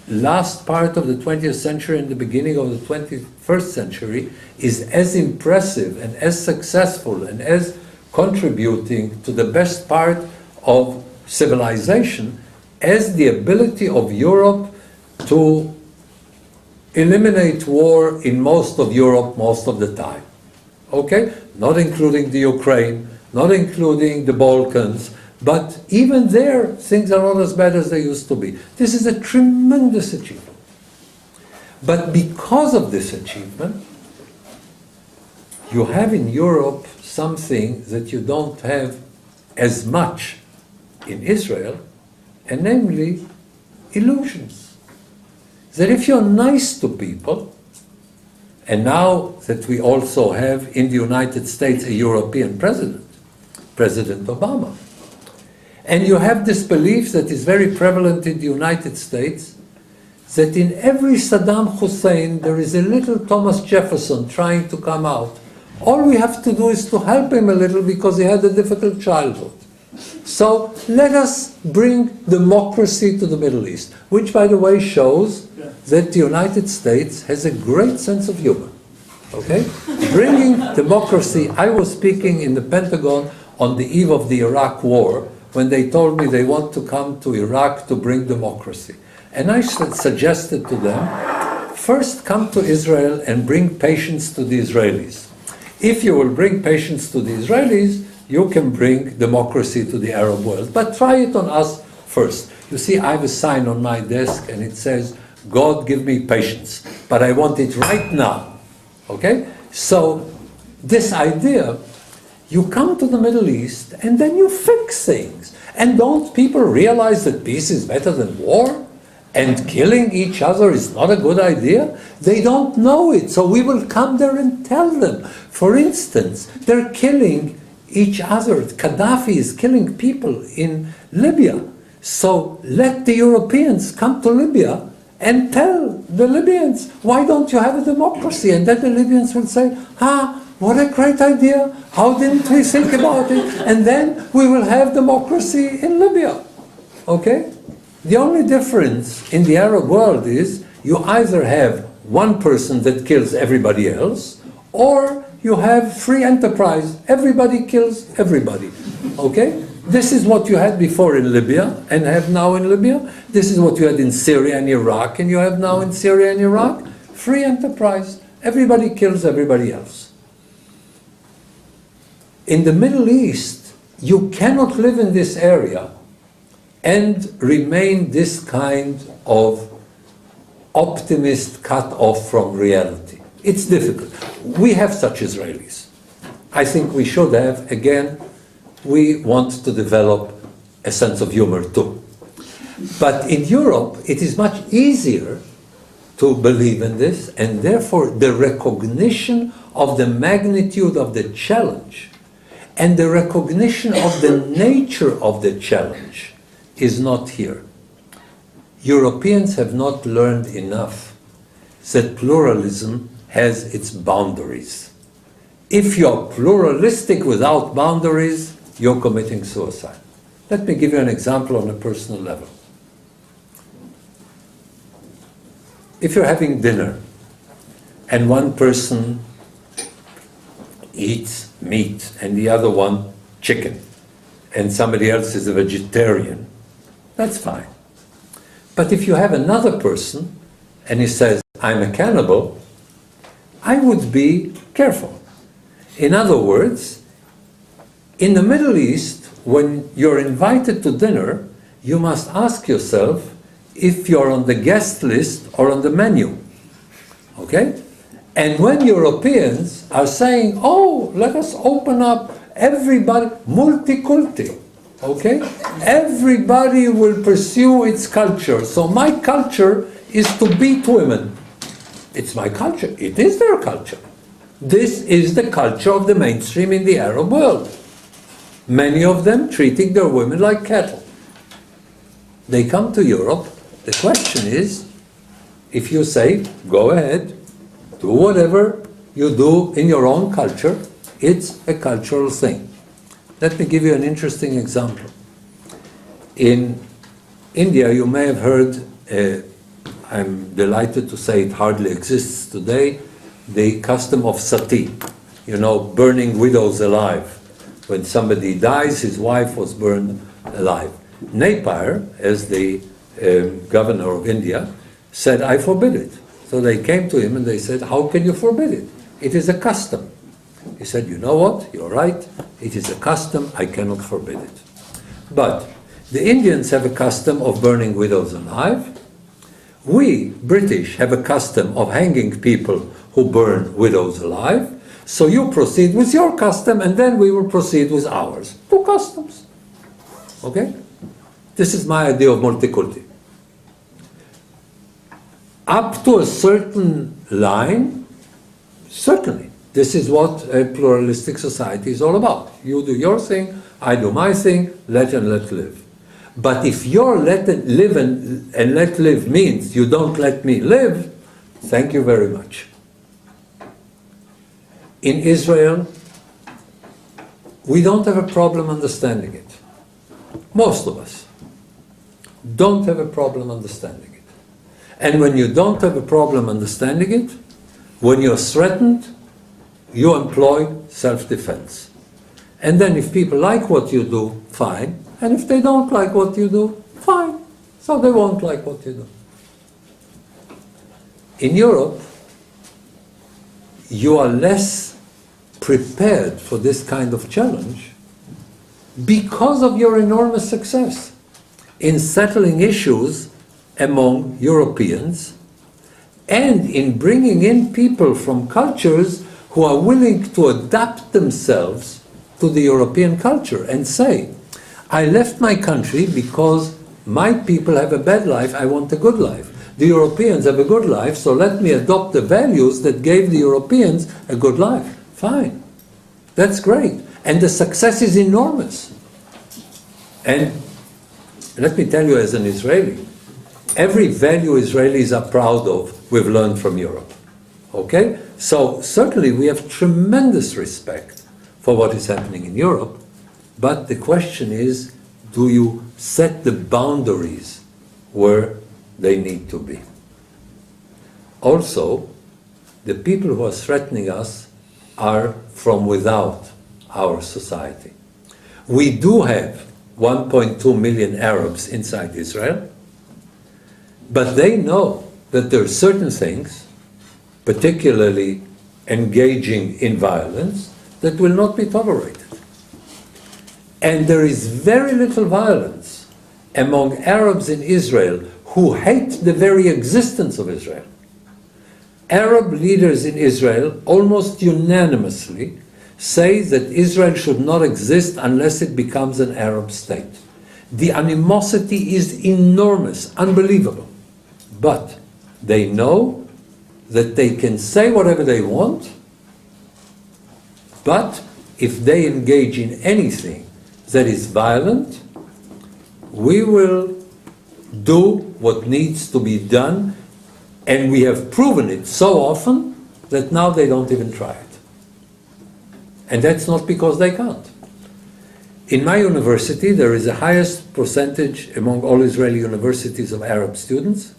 last part of the 20th century and the beginning of the 21st century is as impressive and as successful and as contributing to the best part of civilization as the ability of Europe to eliminate war in most of Europe most of the time. Okay? Not including the Ukraine, not including the Balkans, but even there, things are not as bad as they used to be. This is a tremendous achievement. But because of this achievement, you have in Europe something that you don't have as much in Israel, and namely, illusions. That if you're nice to people, and now that we also have in the United States a European president, President Obama, and you have this belief that is very prevalent in the United States, that in every Saddam Hussein there is a little Thomas Jefferson trying to come out. All we have to do is to help him a little because he had a difficult childhood. So let us bring democracy to the Middle East, which by the way shows that the United States has a great sense of humor. Okay? Bringing democracy. I was speaking in the Pentagon on the eve of the Iraq War when they told me they want to come to Iraq to bring democracy. And I suggested to them, first come to Israel and bring patience to the Israelis. If you will bring patience to the Israelis, you can bring democracy to the Arab world. But try it on us first. You see, I have a sign on my desk and it says, God give me patience, but I want it right now. Okay? So, this idea, you come to the Middle East and then you fix things. And don't people realize that peace is better than war? And killing each other is not a good idea? They don't know it, so we will come there and tell them. For instance, they're killing each other. Gaddafi is killing people in Libya. So let the Europeans come to Libya and tell the Libyans, why don't you have a democracy? And then the Libyans will say, what a great idea. How didn't we think about it? And then we will have democracy in Libya. Okay? The only difference in the Arab world is you either have one person that kills everybody else, or you have free enterprise. Everybody kills everybody. Okay? This is what you had before in Libya and have now in Libya. This is what you had in Syria and Iraq and you have now in Syria and Iraq. Free enterprise. Everybody kills everybody else. In the Middle East, you cannot live in this area and remain this kind of optimist cut off from reality. It's difficult. We have such Israelis. I think we should have, again, we want to develop a sense of humor too. But in Europe, it is much easier to believe in this, and therefore the recognition of the magnitude of the challenge and the recognition of the nature of the challenge is not here. Europeans have not learned enough that pluralism has its boundaries. If you're pluralistic without boundaries, you're committing suicide. Let me give you an example on a personal level. If you're having dinner and one person eats meat and the other one chicken, and somebody else is a vegetarian, that's fine. But if you have another person and he says, I'm a cannibal, I would be careful. In other words, in the Middle East, when you're invited to dinner, you must ask yourself if you're on the guest list or on the menu. Okay? And when Europeans are saying, oh, let us open up everybody, multiculti, okay? Everybody will pursue its culture. So my culture is to beat women. It's my culture. It is their culture. This is the culture of the mainstream in the Arab world. Many of them treating their women like cattle. They come to Europe. The question is, if you say, go ahead, do whatever you do in your own culture, it's a cultural thing. Let me give you an interesting example. In India, you may have heard, I'm delighted to say it hardly exists today, the custom of sati, you know, burning widows alive. When somebody dies, his wife was burned alive. Napier, as the governor of India, said, I forbid it. So they came to him and they said, how can you forbid it? It is a custom. He said, you know what, you're right, it is a custom, I cannot forbid it. But the Indians have a custom of burning widows alive. We, British, have a custom of hanging people who burn widows alive. So you proceed with your custom and then we will proceed with ours. Two customs. Okay? This is my idea of multiculti. Up to a certain line, certainly, this is what a pluralistic society is all about. You do your thing, I do my thing, let and let live. But if your let live and let live means you don't let me live, thank you very much. In Israel, we don't have a problem understanding it. Most of us don't have a problem understanding it. And when you don't have a problem understanding it, when you're threatened, you employ self-defense. And then if people like what you do, fine. And if they don't like what you do, fine. So they won't like what you do. In Europe, you are less prepared for this kind of challenge because of your enormous success in settling issues among Europeans and in bringing in people from cultures who are willing to adapt themselves to the European culture and say, I left my country because my people have a bad life, I want a good life. The Europeans have a good life, so let me adopt the values that gave the Europeans a good life. Fine. That's great. And the success is enormous. And let me tell you, as an Israeli, every value Israelis are proud of, we've learned from Europe. Okay? So certainly we have tremendous respect for what is happening in Europe, but the question is, do you set the boundaries where they need to be? Also, the people who are threatening us are from without our society. We do have 1.2 million Arabs inside Israel, but they know that there are certain things, particularly engaging in violence, that will not be tolerated. And there is very little violence among Arabs in Israel who hate the very existence of Israel. Arab leaders in Israel almost unanimously say that Israel should not exist unless it becomes an Arab state. The animosity is enormous, unbelievable. But they know that they can say whatever they want, but if they engage in anything that is violent, we will do what needs to be done, and we have proven it so often that now they don't even try it. And that's not because they can't. In my university, there is the highest percentage among all Israeli universities of Arab students.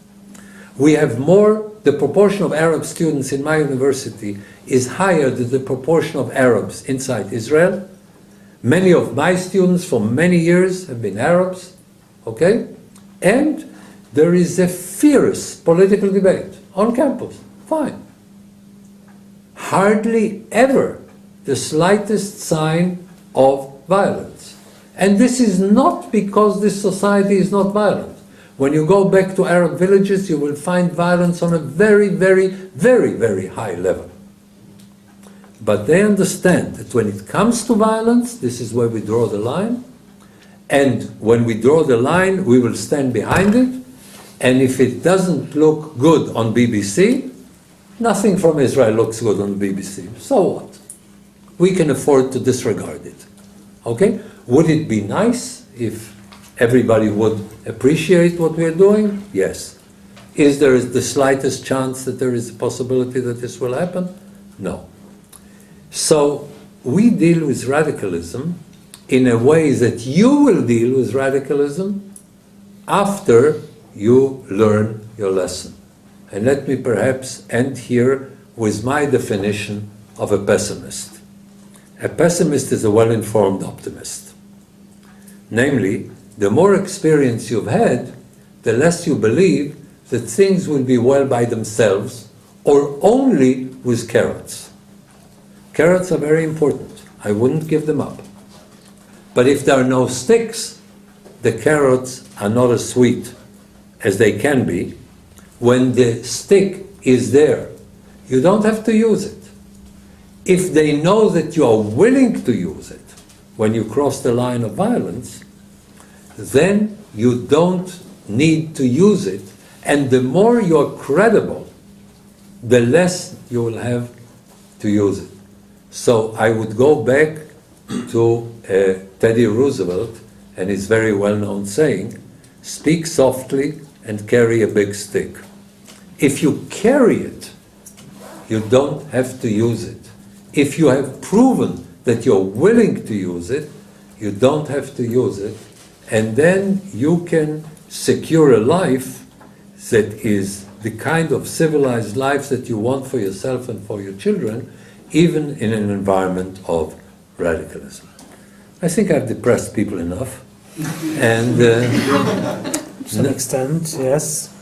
We have more, the proportion of Arab students in my university is higher than the proportion of Arabs inside Israel. Many of my students for many years have been Arabs, okay? And there is a fierce political debate on campus, fine. Hardly ever the slightest sign of violence. And this is not because this society is not violent. When you go back to Arab villages, you will find violence on a very, very, very, very high level. But they understand that when it comes to violence, this is where we draw the line. And when we draw the line, we will stand behind it. And if it doesn't look good on BBC, nothing from Israel looks good on BBC. So what? We can afford to disregard it. Okay? Would it be nice if everybody would appreciate what we're doing? Yes. Is there the slightest chance that there is a possibility that this will happen? No. So we deal with radicalism in a way that you will deal with radicalism after you learn your lesson. And let me perhaps end here with my definition of a pessimist. A pessimist is a well-informed optimist. Namely, the more experience you've had, the less you believe that things will be well by themselves or only with carrots. Carrots are very important. I wouldn't give them up. But if there are no sticks, the carrots are not as sweet as they can be. When the stick is there, you don't have to use it. If they know that you are willing to use it when you cross the line of violence, then you don't need to use it. And the more you're credible, the less you will have to use it. So I would go back to Teddy Roosevelt and his very well-known saying, speak softly and carry a big stick. If you carry it, you don't have to use it. If you have proven that you're willing to use it, you don't have to use it, and then you can secure a life that is the kind of civilized life that you want for yourself and for your children, even in an environment of radicalism. I think I've depressed people enough, and to some extent, yes.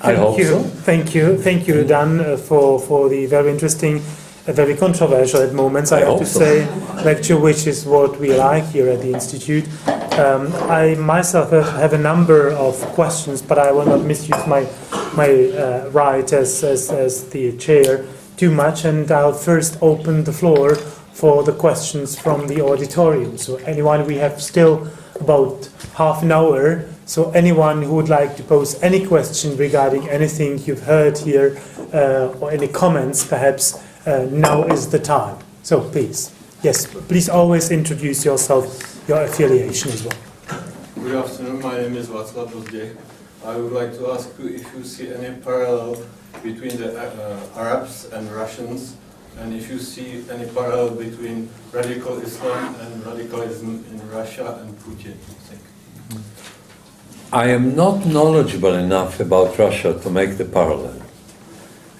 I hope so. Thank you, Dan, for the very interesting, very controversial at moments, I have to say, lecture, which is what we like here at the Institute. I myself have a number of questions, but I will not misuse my right as the chair too much, and I'll first open the floor for the questions from the auditorium. So anyone, we have still about half an hour, so anyone who would like to pose any question regarding anything you've heard here, or any comments perhaps, now is the time. So please, yes, please always introduce yourself, your affiliation as well. Good afternoon, my name is Václav Dozděk. I would like to ask you if you see any parallel between the Arabs and Russians, and if you see any parallel between radical Islam and radicalism in Russia and Putin. Thank you. I am not knowledgeable enough about Russia to make the parallel.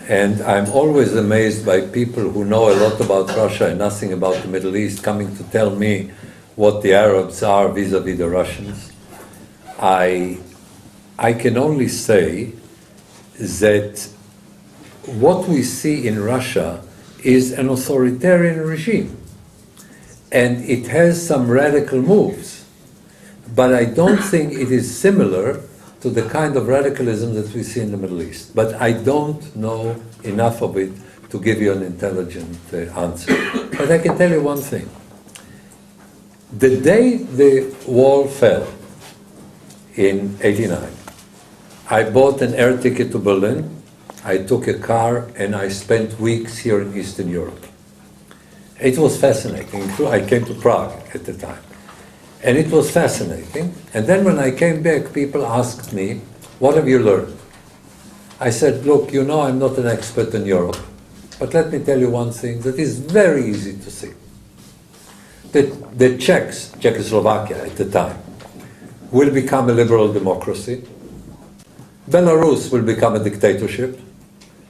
And I'm always amazed by people who know a lot about Russia and nothing about the Middle East coming to tell me what the Arabs are vis-à-vis the Russians. I can only say that what we see in Russia is an authoritarian regime. And it has some radical moves. But I don't think it is similar to the kind of radicalism that we see in the Middle East. But I don't know enough of it to give you an intelligent answer. But I can tell you one thing. The day the wall fell in '89, I bought an air ticket to Berlin, I took a car, and I spent weeks here in Eastern Europe. It was fascinating. I came to Prague at the time. And it was fascinating. And then when I came back, people asked me, what have you learned? I said, look, you know I'm not an expert in Europe, but let me tell you one thing that is very easy to see. The Czechs, Czechoslovakia at the time, will become a liberal democracy, Belarus will become a dictatorship,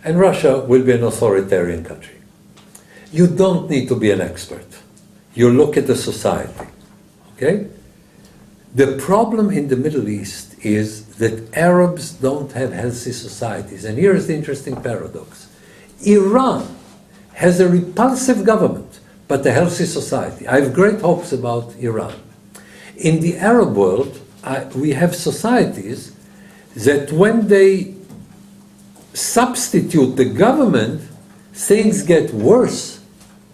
and Russia will be an authoritarian country. You don't need to be an expert. You look at the society, okay? The problem in the Middle East is that Arabs don't have healthy societies. And here is the interesting paradox. Iran has a repulsive government, but a healthy society. I have great hopes about Iran. In the Arab world, we have societies that when they substitute the government, things get worse,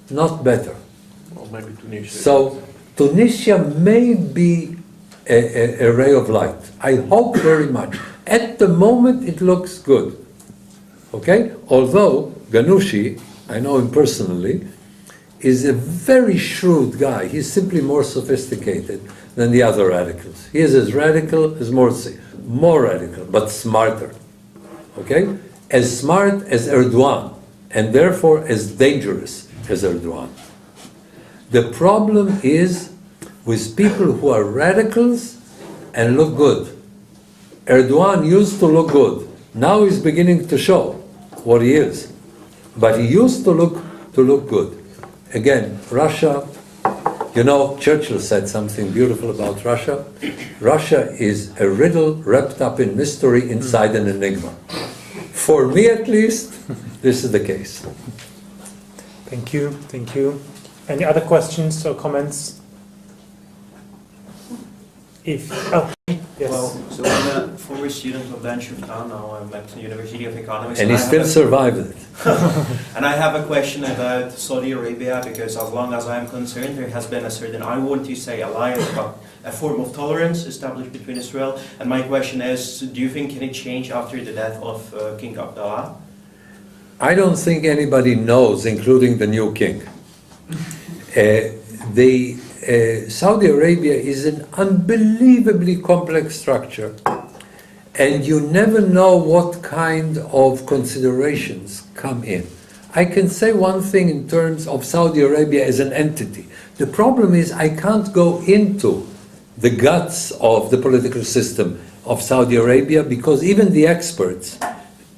not better. Well, maybe Tunisia. So Tunisia may be a ray of light. I hope very much. At the moment, it looks good. Okay? Although Ghannouchi, I know him personally, is a very shrewd guy. He's simply more sophisticated than the other radicals. He is as radical as Morsi. More radical, but smarter. Okay? As smart as Erdogan, and therefore as dangerous as Erdogan. The problem is with people who are radicals and look good. Erdogan used to look good. Now he's beginning to show what he is. But he used to look good. Again, Russia, you know, Churchill said something beautiful about Russia. Russia is a riddle wrapped up in mystery inside an enigma. For me, at least, this is the case. Thank you. Thank you. Any other questions or comments? Yes. Well, so I'm a former student of Schueftan, now I'm at the University of Economics. And he still survived it. And I have a question about Saudi Arabia, because as long as I'm concerned, there has been a certain, I want to say alliance, but a form of tolerance established between Israel. And my question is, do you think can it change after the death of King Abdullah? I don't think anybody knows, including the new king. Saudi Arabia is an unbelievably complex structure, and you never know what kind of considerations come in. I can say one thing in terms of Saudi Arabia as an entity. The problem is I can't go into the guts of the political system of Saudi Arabia, because even the experts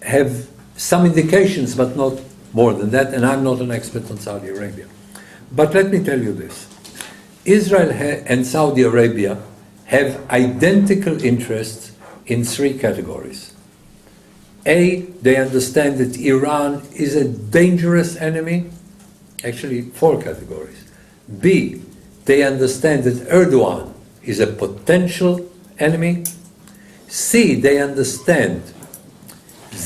have some indications, but not more than that, and I'm not an expert on Saudi Arabia. But let me tell you this. Israel and Saudi Arabia have identical interests in three categories. A, they understand that Iran is a dangerous enemy. Actually, four categories. B, they understand that Erdogan is a potential enemy. C, they understand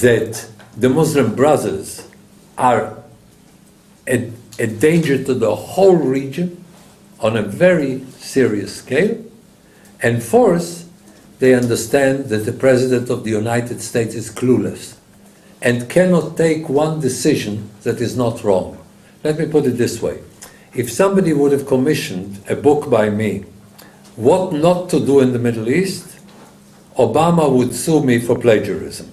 that the Muslim Brothers are a danger to the whole region on a very serious scale. And fourth, they understand that the President of the United States is clueless and cannot take one decision that is not wrong. Let me put it this way. If somebody would have commissioned a book by me, What Not to Do in the Middle East, Obama would sue me for plagiarism.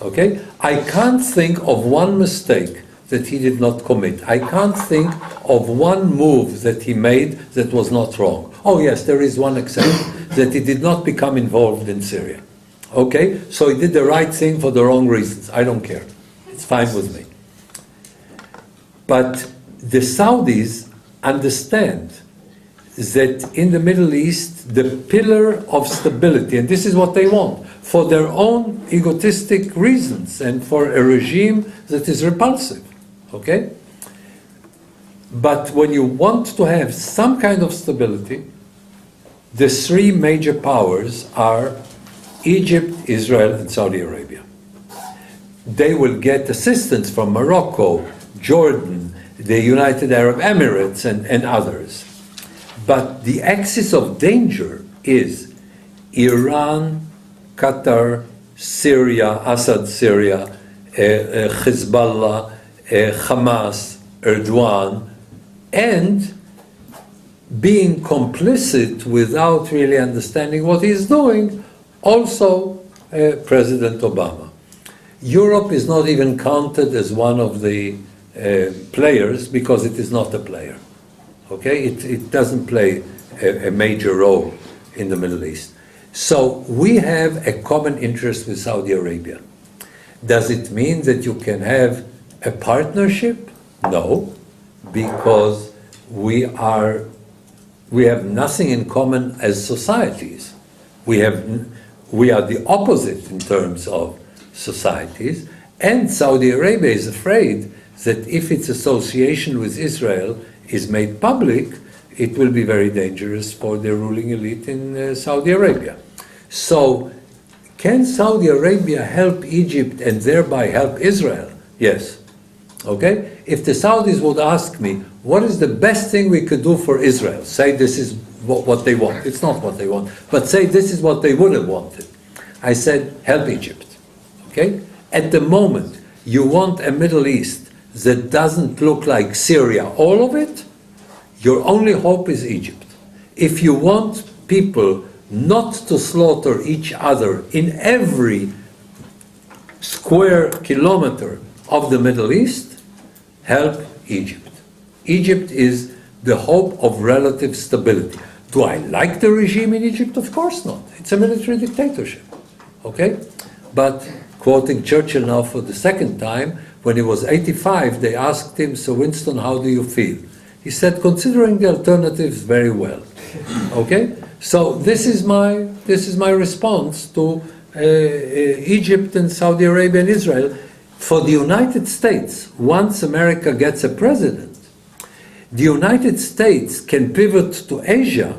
Okay? I can't think of one mistake that he did not commit. I can't think of one move that he made that was not wrong. Oh yes, there is one exception, that he did not become involved in Syria. Okay? So he did the right thing for the wrong reasons. I don't care. It's fine with me. But the Saudis understand that in the Middle East, the pillar of stability, and this is what they want, for their own egotistic reasons and for a regime that is repulsive. Okay? But when you want to have some kind of stability, the three major powers are Egypt, Israel, and Saudi Arabia. they will get assistance from Morocco, Jordan, the United Arab Emirates, and others. But the axis of danger is Iran, Qatar, Syria, Assad Syria, Hezbollah, Hamas, Erdogan, and being complicit without really understanding what he's doing, also President Obama. Europe is not even counted as one of the players because it is not a player. Okay, it doesn't play a major role in the Middle East. So we have a common interest with Saudi Arabia. Does it mean that you can have a partnership? No, because we have nothing in common as societies. We are the opposite in terms of societies, and Saudi Arabia is afraid that if its association with Israel is made public, it will be very dangerous for the ruling elite in Saudi Arabia. So, can Saudi Arabia help Egypt and thereby help Israel? Yes. Okay? If the Saudis would ask me, what is the best thing we could do for Israel? Say this is what they want. It's not what they want. But say this is what they would have wanted. I said, help Egypt. Okay? At the moment, you want a Middle East that doesn't look like Syria, all of it, your only hope is Egypt. If you want people not to slaughter each other in every square kilometer of the Middle East, help Egypt. Egypt is the hope of relative stability. Do I like the regime in Egypt? Of course not. It's a military dictatorship. Okay? But, quoting Churchill now for the second time, when he was 85, they asked him, so Winston, how do you feel? He said, considering the alternatives, very well. Okay? So this is my response to Egypt and Saudi Arabia and Israel. For the United States, once America gets a president, the United States can pivot to Asia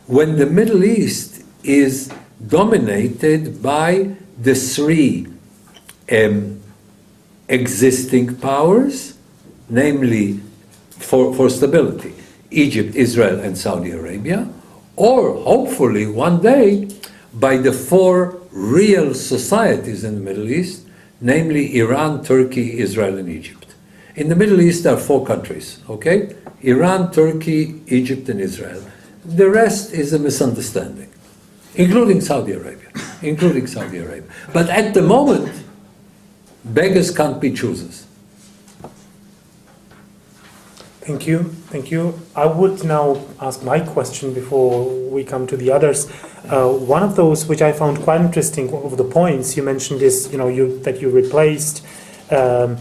when the Middle East is dominated by the three existing powers, namely for stability, Egypt, Israel, and Saudi Arabia, or hopefully one day by the four real societies in the Middle East, namely Iran, Turkey, Israel, and Egypt. In the Middle East there are four countries, okay? Iran, Turkey, Egypt, and Israel. The rest is a misunderstanding, including Saudi Arabia, But at the moment, beggars can't be choosers. Thank you. I would now ask my question before we come to the others. One of those which I found quite interesting of the points you mentioned is, that you replaced the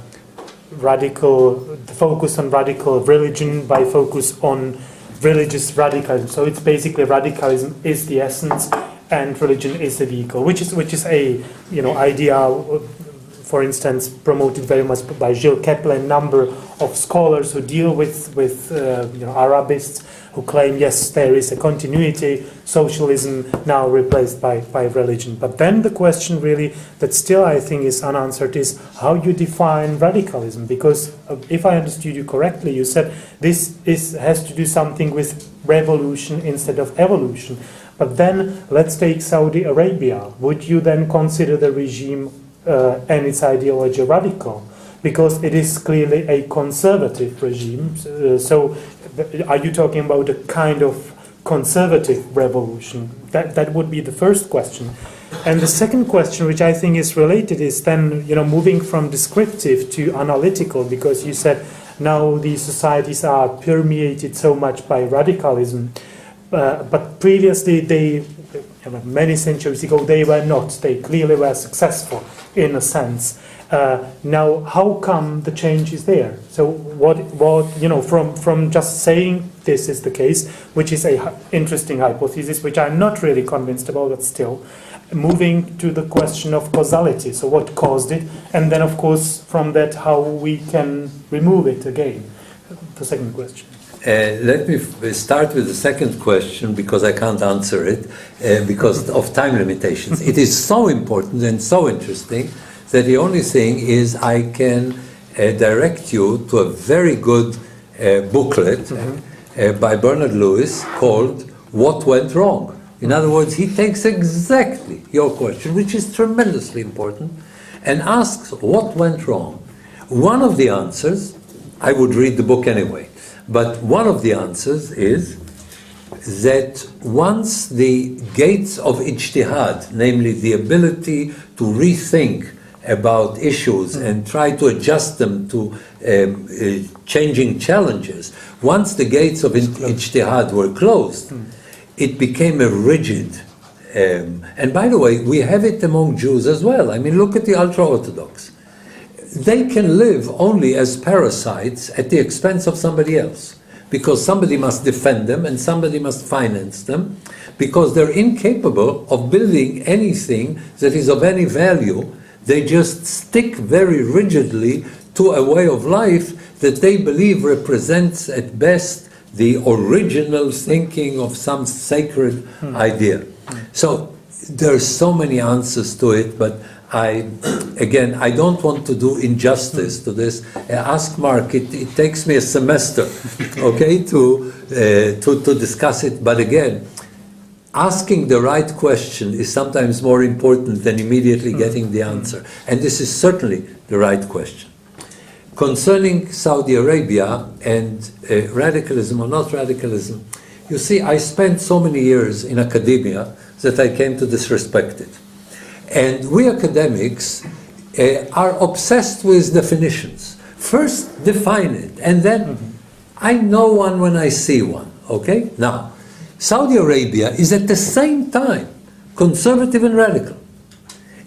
focus on radical religion by focus on religious radicalism. So it's basically radicalism is the essence and religion is the vehicle, which is a idea, for instance, promoted very much by Gilles Kepler, a number of scholars who deal with Arabists who claim, yes, there is a continuity, socialism now replaced by religion. But then the question really that still I think is unanswered is how you define radicalism, because if I understood you correctly, you said this has to do something with revolution instead of evolution. But then let's take Saudi Arabia. Would you then consider the regime and its ideology radical? Because it is clearly a conservative regime. So are you talking about a kind of conservative revolution? That would be the first question. And the second question, which I think is related, is then moving from descriptive to analytical, because you said now these societies are permeated so much by radicalism. But previously, many centuries ago, they were not. They clearly were successful in a sense. Now, how come the change is there? So, what from just saying this is the case, which is a interesting hypothesis, which I'm not really convinced about, but still, moving to the question of causality. So, what caused it, and then, of course, from that, how we can remove it again. The second question. Let me start with the second question, because I can't answer it because of time limitations. It is so important and so interesting that the only thing is I can direct you to a very good booklet by Bernard Lewis called What Went Wrong. In other words, he takes exactly your question, which is tremendously important, and asks what went wrong. One of the answers, I would read the book anyway, but one of the answers is that once the gates of ijtihad, namely the ability to rethink about issues and try to adjust them to changing challenges, once the gates of ijtihad were closed, it became a rigid, and by the way, we have it among Jews as well. I mean, look at the ultra-Orthodox. They can live only as parasites at the expense of somebody else, because somebody must defend them and somebody must finance them, because they're incapable of building anything that is of any value. They just stick very rigidly to a way of life that they believe represents at best the original thinking of some sacred idea. So there's so many answers to it, but I don't want to do injustice to this. Ask Mark, it takes me a semester, okay, to discuss it. But again, asking the right question is sometimes more important than immediately getting the answer. And this is certainly the right question. Concerning Saudi Arabia and radicalism or not radicalism, you see, I spent so many years in academia that I came to disrespect it. And we academics are obsessed with definitions. First, define it, and then I know one when I see one, okay? Now, Saudi Arabia is at the same time conservative and radical.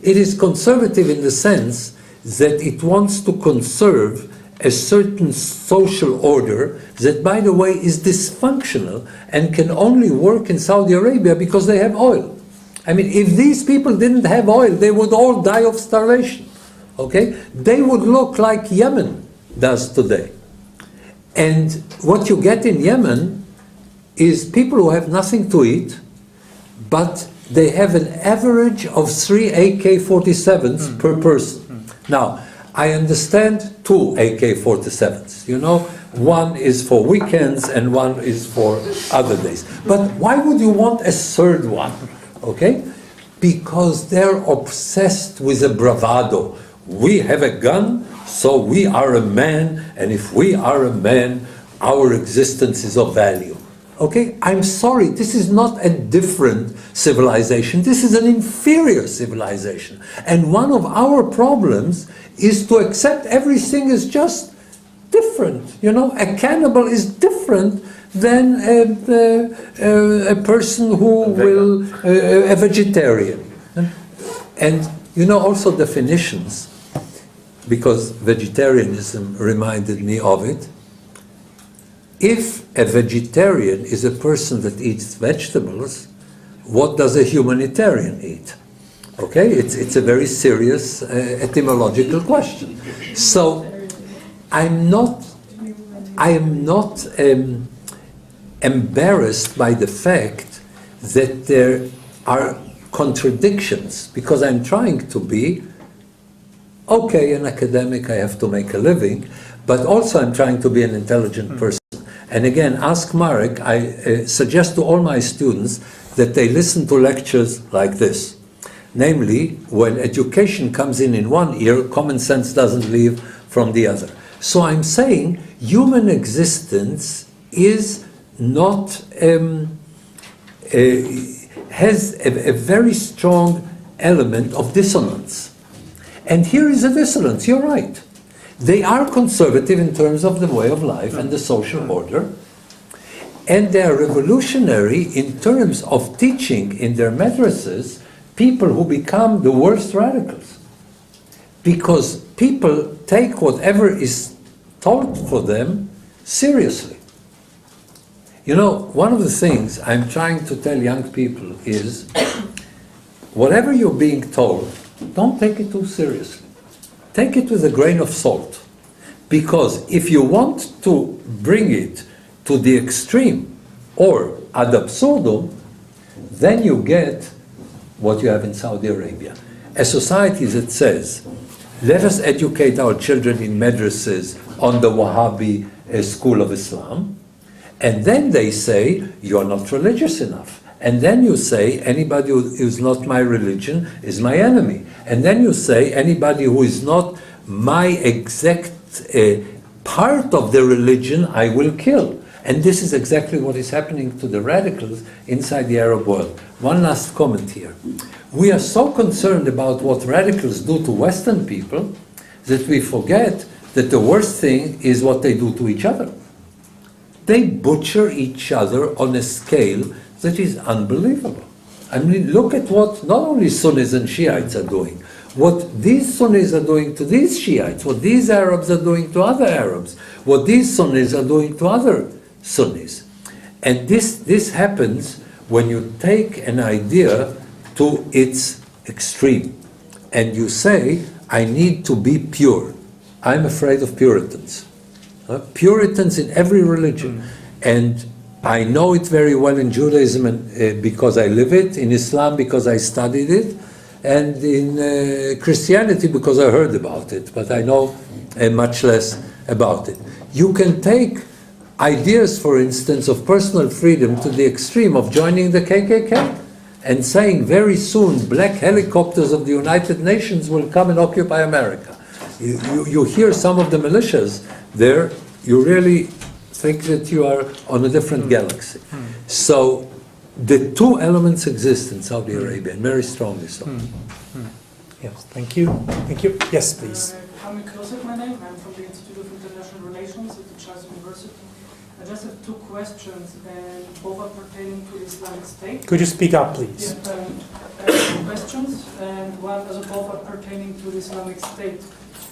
It is conservative in the sense that it wants to conserve a certain social order that, by the way, is dysfunctional and can only work in Saudi Arabia because they have oil. I mean, if these people didn't have oil, they would all die of starvation, okay? They would look like Yemen does today. And what you get in Yemen is people who have nothing to eat, but they have an average of 3 AK-47s per person. Now, I understand 2 AK-47s, you know, one is for weekends and one is for other days. But why would you want a third one, okay? Because they're obsessed with a bravado. We have a gun, so we are a man, and if we are a man, our existence is of value. Okay, I'm sorry, this is not a different civilization, this is an inferior civilization. And one of our problems is to accept everything is just different. You know, a cannibal is different than a person who will, a vegetarian. And you know, also definitions, because vegetarianism reminded me of it. If a vegetarian is a person that eats vegetables, what does a humanitarian eat? Okay, it's a very serious etymological question. So I am not embarrassed by the fact that there are contradictions, because I'm trying to be, okay, an academic, I have to make a living, but also I'm trying to be an intelligent person. And again, ask Marek, I suggest to all my students that they listen to lectures like this. Namely, when education comes in one ear, common sense doesn't leave from the other. So I'm saying human existence is not, has a very strong element of dissonance. And here is a dissonance, you're right. They are conservative in terms of the way of life and the social order, and they are revolutionary in terms of teaching in their madrasas people who become the worst radicals. Because people take whatever is taught for them seriously. You know, one of the things I'm trying to tell young people is, whatever you're being told, don't take it too seriously. Take it with a grain of salt. Because if you want to bring it to the extreme or ad absurdum, then you get what you have in Saudi Arabia. A society that says, let us educate our children in madrasas on the Wahhabi school of Islam. And then they say, you're not religious enough. And then you say, anybody who is not my religion is my enemy. And then you say, anybody who is not my exact part of the religion, I will kill. And this is exactly what is happening to the radicals inside the Arab world. One last comment here. We are so concerned about what radicals do to Western people that we forget that the worst thing is what they do to each other. They butcher each other on a scale that is unbelievable. I mean, look at what not only Sunnis and Shiites are doing, what these Sunnis are doing to these Shiites, what these Arabs are doing to other Arabs, what these Sunnis are doing to other Sunnis. And this happens when you take an idea to its extreme and you say, I need to be pure. I'm afraid of Puritans. Puritans in every religion. And I know it very well in Judaism and, because I live it, in Islam because I studied it, and in Christianity because I heard about it, but I know much less about it. You can take ideas, for instance, of personal freedom to the extreme of joining the KKK and saying very soon black helicopters of the United Nations will come and occupy America. You hear some of the militias there, you really think that you are on a different galaxy. So the two elements exist in Saudi Arabia, and very strongly so. Yes, thank you. Thank you. Yes, please. Hamid Krosek, my name. I'm from the Institute of International Relations at the Charles University. I just have two questions, and both are pertaining to Islamic State. Could you speak up, please? Yeah, I have two questions, and one as both are pertaining to the Islamic State.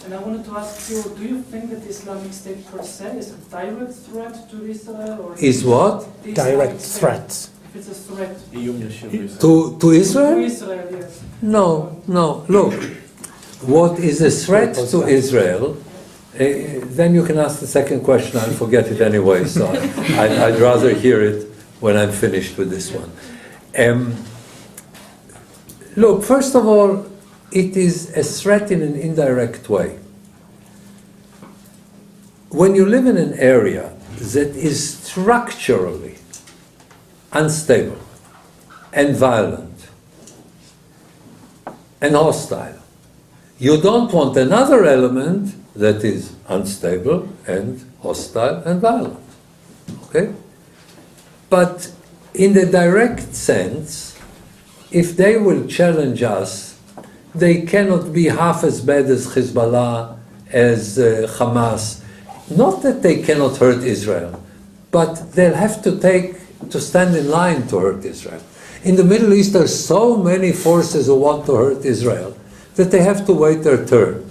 And I wanted to ask you, do you think that the Islamic State per se is a direct threat to Israel? Or Is what? Direct threat. If it's a threat. To Israel? To Israel, yes. No, no. Look, what is a threat to Israel? Then you can ask the second question. I'll forget it anyway, so I'd rather hear it when I'm finished with this one. Look, first of all, it is a threat in an indirect way. When you live in an area that is structurally unstable and violent and hostile, you don't want another element that is unstable and hostile and violent. Okay? But in the direct sense, if they will challenge us, they cannot be half as bad as Hezbollah, as Hamas. Not that they cannot hurt Israel, but they'll have to stand in line to hurt Israel. In the Middle East, there are so many forces who want to hurt Israel that they have to wait their turn.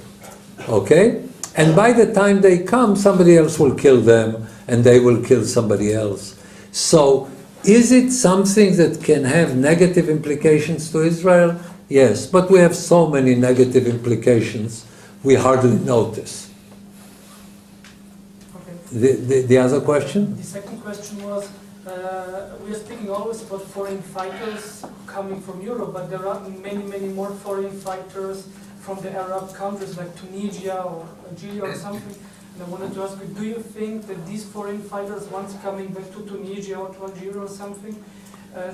Okay? And by the time they come, somebody else will kill them, and they will kill somebody else. So, is it something that can have negative implications to Israel? Yes, but we have so many negative implications, we hardly notice. Okay. The other question? The second question was, we are speaking always about foreign fighters coming from Europe, but there are many, many more foreign fighters from the Arab countries like Tunisia or Algeria or something. And I wanted to ask you, do you think that these foreign fighters, once coming back to Tunisia or to Algeria or something,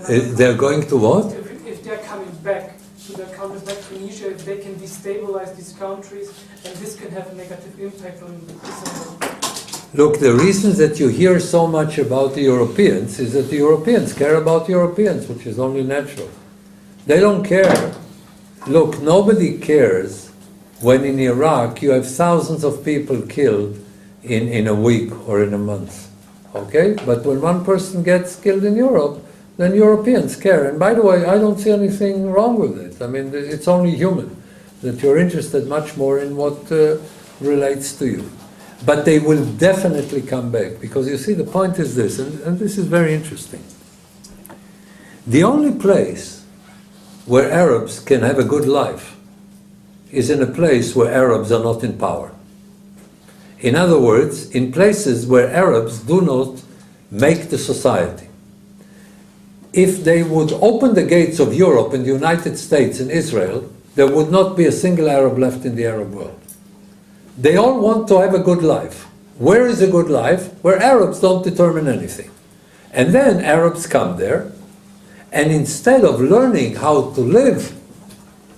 they're going to what? If they're coming back to their countries like Tunisia, if they can destabilize these countries, and this can have a negative impact on Israel. Look, the reason that you hear so much about the Europeans is that the Europeans care about Europeans, which is only natural. They don't care. Look, nobody cares when in Iraq you have thousands of people killed in a week or in a month. Okay? But when one person gets killed in Europe, then Europeans care. And by the way, I don't see anything wrong with it. I mean, it's only human that you're interested much more in what relates to you. But they will definitely come back, because you see, the point is this, and this is very interesting. The only place where Arabs can have a good life is in a place where Arabs are not in power. In other words, in places where Arabs do not make the society. If they would open the gates of Europe and the United States and Israel there would not be a single Arab left in the Arab world. They all want to have a good life. Where is a good life? Where Arabs don't determine anything. And then Arabs come there, and instead of learning how to live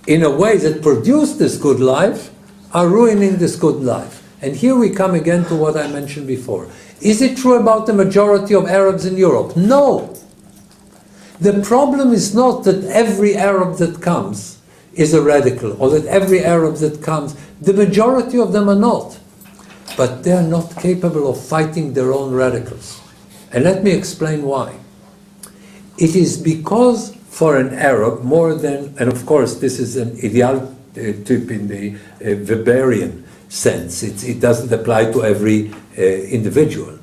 in a way that produce this good life, are ruining this good life. And here we come again to what I mentioned before. Is it true about the majority of Arabs in Europe? No. The problem is not that every Arab that comes is a radical, or that every Arab that comes, the majority of them are not. But they are not capable of fighting their own radicals. And let me explain why. It is because for an Arab, more than, and of course this is an ideal type in the Weberian sense, it doesn't apply to every individual.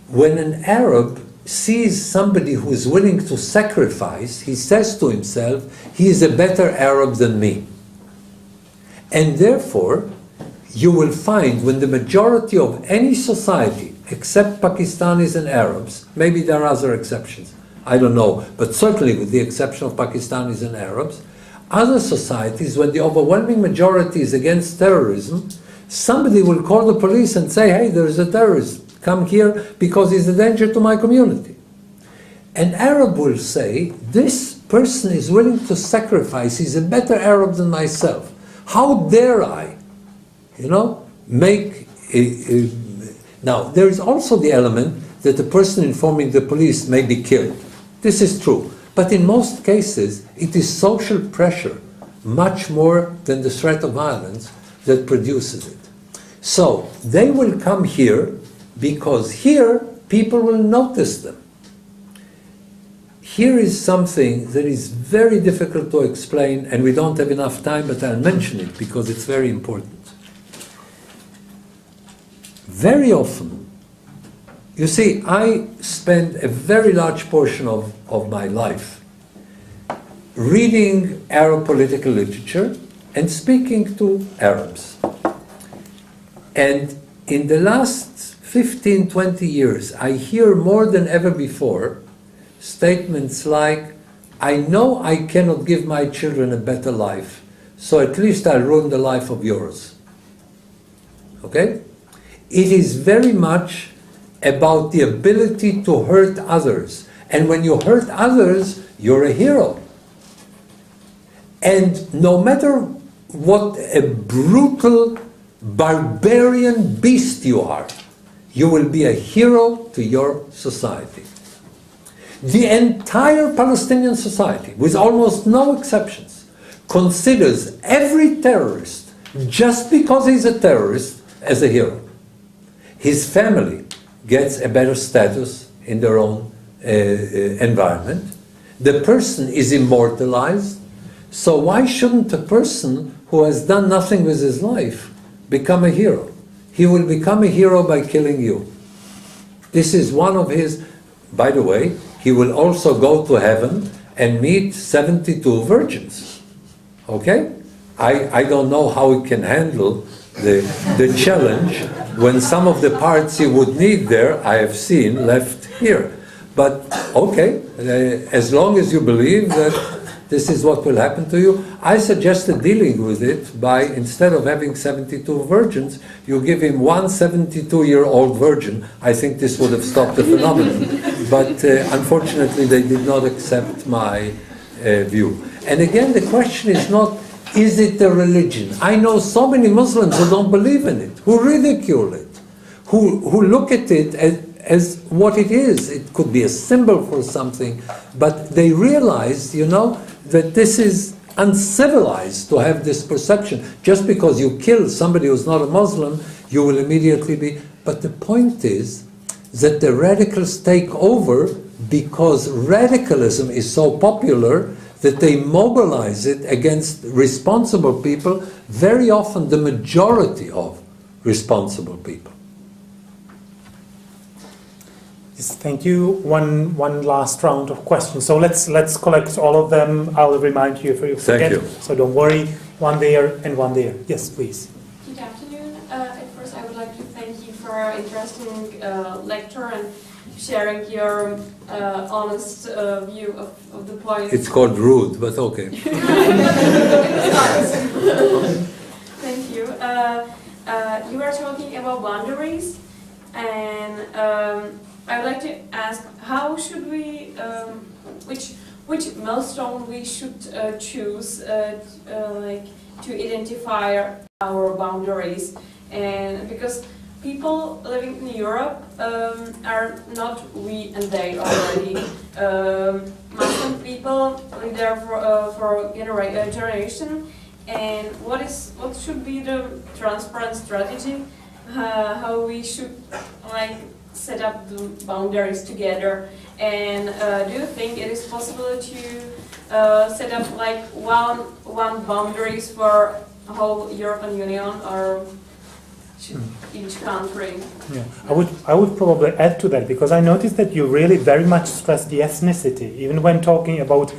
When an Arab sees somebody who is willing to sacrifice, he says to himself, he is a better Arab than me. And therefore, you will find when the majority of any society, except Pakistanis and Arabs, maybe there are other exceptions, I don't know, but certainly with the exception of Pakistanis and Arabs, other societies, when the overwhelming majority is against terrorism, somebody will call the police and say, hey, there is a terrorist, come here because he's a danger to my community. An Arab will say, this person is willing to sacrifice, he's a better Arab than myself. How dare I, make Now, there is also the element that the person informing the police may be killed. This is true. But in most cases, it is social pressure, much more than the threat of violence, that produces it. So, they will come here because here people will notice them. Here is something that is very difficult to explain, and we don't have enough time, but I'll mention it because it's very important. Very often, you see, I spend a very large portion of my life reading Arab political literature and speaking to Arabs. And in the last 15, 20 years, I hear more than ever before statements like, I know I cannot give my children a better life, so at least I'll ruin the life of yours. Okay? It is very much about the ability to hurt others. And when you hurt others, you're a hero. And no matter what a brutal, barbarian beast you are, you will be a hero to your society. The entire Palestinian society, with almost no exceptions, considers every terrorist, just because he's a terrorist, as a hero. His family gets a better status in their own environment. The person is immortalized. So why shouldn't a person who has done nothing with his life become a hero? He will become a hero by killing you. This is one of his, by the way, he will also go to heaven and meet 72 virgins. Okay? I don't know how he can handle the challenge when some of the parts he would need there, I have seen, left here. But okay, as long as you believe that this is what will happen to you, I suggested dealing with it by, instead of having 72 virgins, you give him one 72-year-old virgin. I think this would have stopped the phenomenon. But unfortunately, they did not accept my view. And again, the question is not, is it a religion? I know so many Muslims who don't believe in it, who ridicule it, who look at it as what it is. It could be a symbol for something, but they realize, that this is uncivilized to have this perception. Just because you kill somebody who's not a Muslim, you will immediately be... But the point is that the radicals take over because radicalism is so popular that they mobilize it against responsible people, very often the majority of responsible people. Yes, thank you. One last round of questions. So let's collect all of them. I'll remind you if you forget. Thank you. So don't worry. One there and one there. Yes, please. Good afternoon. At first, I would like to thank you for an interesting lecture, and sharing your honest view of the point. It's called rude, but okay. Thank you. You were talking about boundaries, and I would like to ask, how should we, which milestone we should choose, like to identify our boundaries, and because people living in Europe are not we and they already. Muslim people live there for a generation. And what should be the transparent strategy? How we should like set up the boundaries together? And do you think it is possible to set up like one boundaries for the whole European Union, or each country? Yeah, I would probably add to that, because I noticed that you really very much stress the ethnicity, even when talking about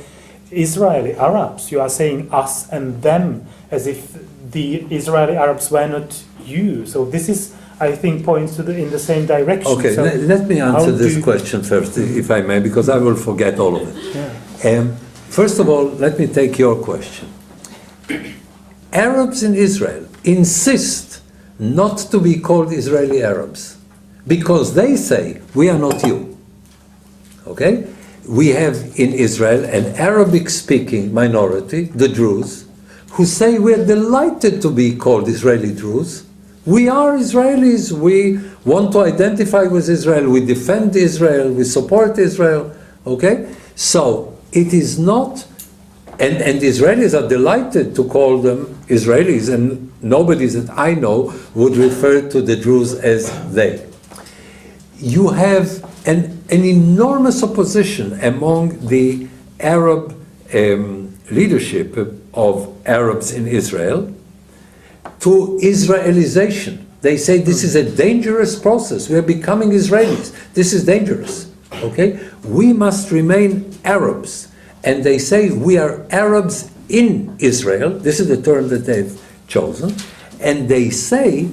Israeli Arabs. You are saying us and them, as if the Israeli Arabs were not you. So this is, I think, points to in the same direction. Okay, so let me answer this question first, if I may, because I will forget all of it. Yeah. First of all, let me take your question. Arabs in Israel insist not to be called Israeli Arabs, because they say, we are not you. Okay? We have in Israel an Arabic-speaking minority, the Druze, who say we are delighted to be called Israeli Druze. We are Israelis, we want to identify with Israel, we defend Israel, we support Israel, okay? So, it is not, and Israelis are delighted to call them Israelis, and nobody that I know would refer to the Druze as they. You have an enormous opposition among the Arab leadership of Arabs in Israel to Israelization. They say this is a dangerous process. We are becoming Israelis. This is dangerous. Okay? We must remain Arabs. And they say we are Arabs in Israel. This is the term that they've chosen. And they say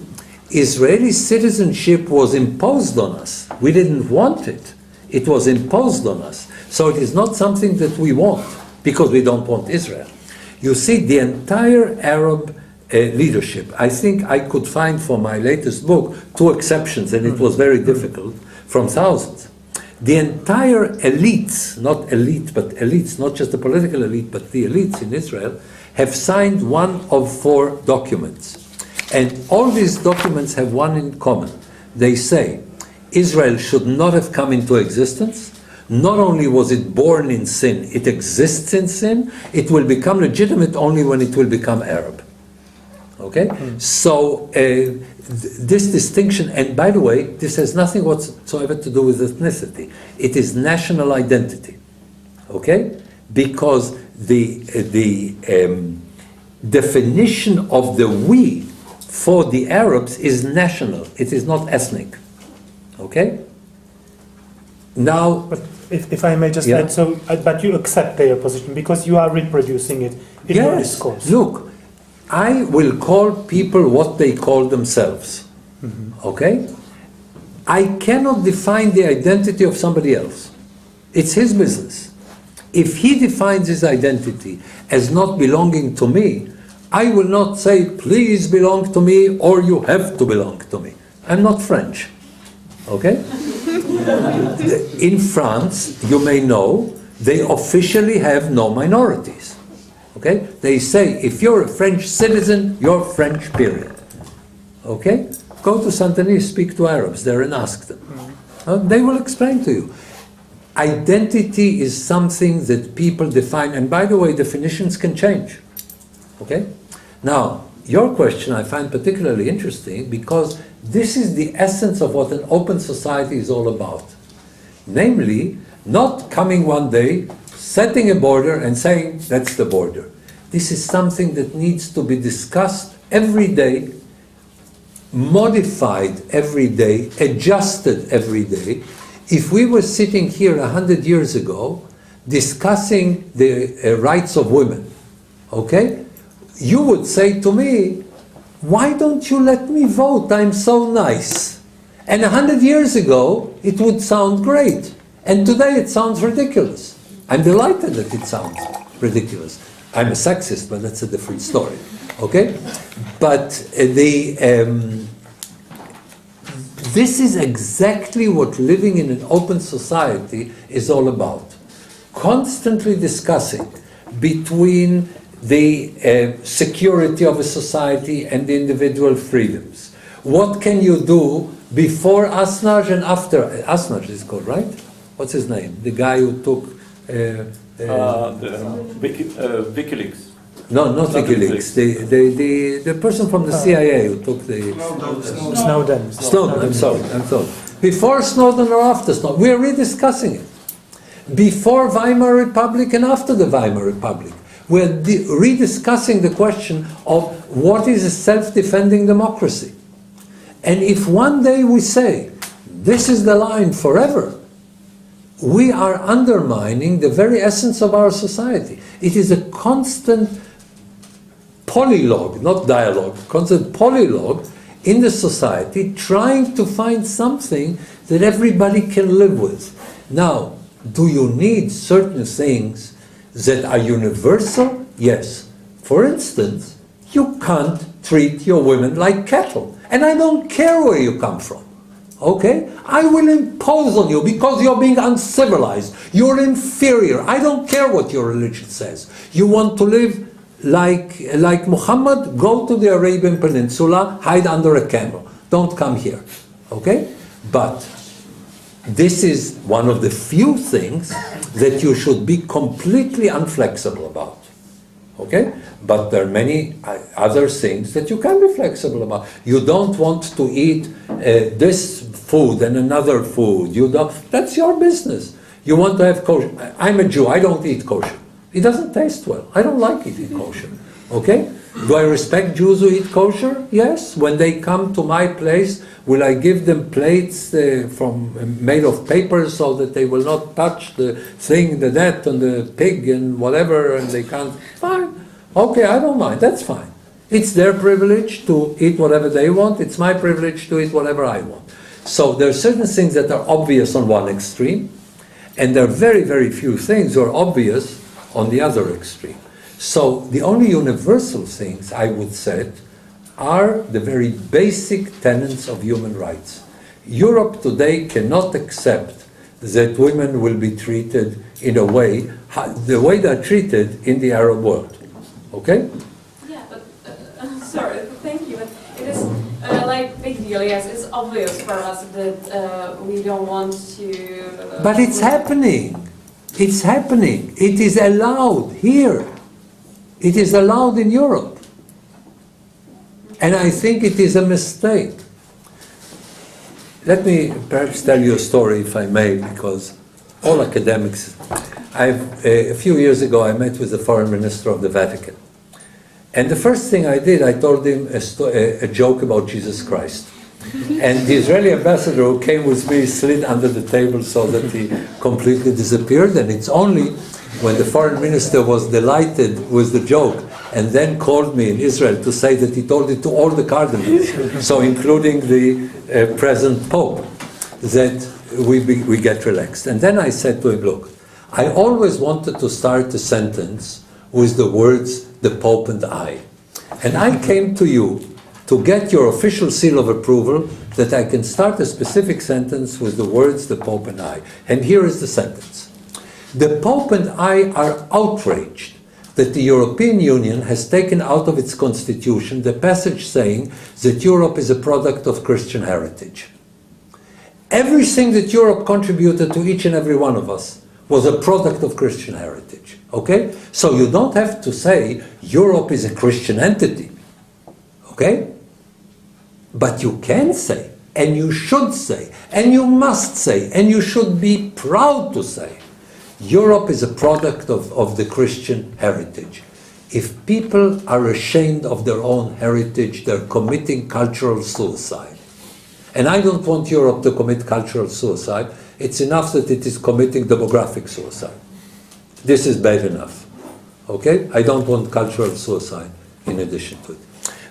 Israeli citizenship was imposed on us. We didn't want it. It was imposed on us. So it is not something that we want, because we don't want Israel. You see, the entire Arab leadership, I think I could find for my latest book 2 exceptions, and it was very difficult, from thousands. The entire elites, not elite, but elites, not just the political elite, but the elites in Israel, have signed one of 4 documents. And all these documents have one in common. They say Israel should not have come into existence. Not only was it born in sin, it exists in sin. It will become legitimate only when it will become Arab. Okay? So this distinction, and by the way, this has nothing whatsoever to do with ethnicity. It is national identity. Okay? Because the definition of the we for the Arabs is national. It is not ethnic. Okay? Now, but if I may just add, so but you accept their position because you are reproducing it in your discourse. Look, I will call people what they call themselves. Okay? I cannot define the identity of somebody else. It's his business. If he defines his identity as not belonging to me, I will not say, please belong to me, or you have to belong to me. I'm not French. Okay? In France, you may know, they officially have no minorities. Okay? They say, if you're a French citizen, you're French, period. Okay? Go to Saint-Denis, speak to Arabs there and ask them. They will explain to you. Identity is something that people define, and by the way, definitions can change. Okay? Now, your question I find particularly interesting because this is the essence of what an open society is all about. Namely, not coming one day, setting a border and saying, that's the border. This is something that needs to be discussed every day, modified every day, adjusted every day. If we were sitting here 100 years ago discussing the rights of women, okay, you would say to me, why don't you let me vote? I'm so nice. And 100 years ago, it would sound great. And today it sounds ridiculous. I'm delighted that it sounds ridiculous. I'm a sexist, but that's a different story. Okay? But this is exactly what living in an open society is all about. Constantly discussing between the security of a society and the individual freedoms. What can you do before Assange and after? Assange is called, right? What's his name? The guy who took... WikiLeaks. No, not WikiLeaks. The person from the CIA who took the... Snowden. Snowden, I'm sorry. Before Snowden or after Snowden? We are rediscussing it. Before Weimar Republic and after the Weimar Republic. We're rediscussing the question of what is a self-defending democracy. And if one day we say, this is the line forever, we are undermining the very essence of our society. It is a constant polylogue, not dialogue, constant polylogue in the society, trying to find something that everybody can live with. Now, do you need certain things that are universal? Yes. For instance, you can't treat your women like cattle. And I don't care where you come from. Okay? I will impose on you because you're being uncivilized. You're inferior. I don't care what your religion says. You want to live like Muhammad? Go to the Arabian Peninsula, hide under a camel. Don't come here. Okay? But this is one of the few things that you should be completely unflexible about. Okay? But there are many other things that you can be flexible about. You don't want to eat this food and another food. You don't. That's your business. You want to have kosher. I'm a Jew. I don't eat kosher. It doesn't taste well. I don't like eating kosher. Okay? Do I respect Jews who eat kosher? Yes. When they come to my place, will I give them plates made of paper so that they will not touch the thing, the net and the pig and whatever, and they can't? Fine. Okay, I don't mind. That's fine. It's their privilege to eat whatever they want. It's my privilege to eat whatever I want. So there are certain things that are obvious on one extreme, and there are very, very few things that are obvious on the other extreme. So the only universal things, I would say, are the very basic tenets of human rights. Europe today cannot accept that women will be treated in a way, the way they're treated in the Arab world. Okay? Yeah, but, sorry, thank you, but it is like big deal, yes, it's obvious for us that we don't want to... But it's happening. It's happening. It is allowed here. It is allowed in Europe. And I think it is a mistake. Let me perhaps tell you a story, if I may, because all academics... a few years ago, I met with the foreign minister of the Vatican. And the first thing I did, I told him a joke about Jesus Christ. And the Israeli ambassador who came with me slid under the table so that he completely disappeared. And it's only when the foreign minister was delighted with the joke and then called me in Israel to say that he told it to all the cardinals, so including the present Pope, that we get relaxed. And then I said to him, look, I always wanted to start a sentence with the words, the Pope and I. And I came to you to get your official seal of approval that I can start a specific sentence with the words, the Pope and I. And here is the sentence. The Pope and I are outraged that the European Union has taken out of its constitution the passage saying that Europe is a product of Christian heritage. Everything that Europe contributed to each and every one of us was a product of Christian heritage. Okay? So you don't have to say Europe is a Christian entity. Okay? But you can say, and you should say, and you must say, and you should be proud to say, Europe is a product of the Christian heritage. If people are ashamed of their own heritage, they're committing cultural suicide. And I don't want Europe to commit cultural suicide. It's enough that it is committing demographic suicide. This is bad enough. Okay? I don't want cultural suicide in addition to it.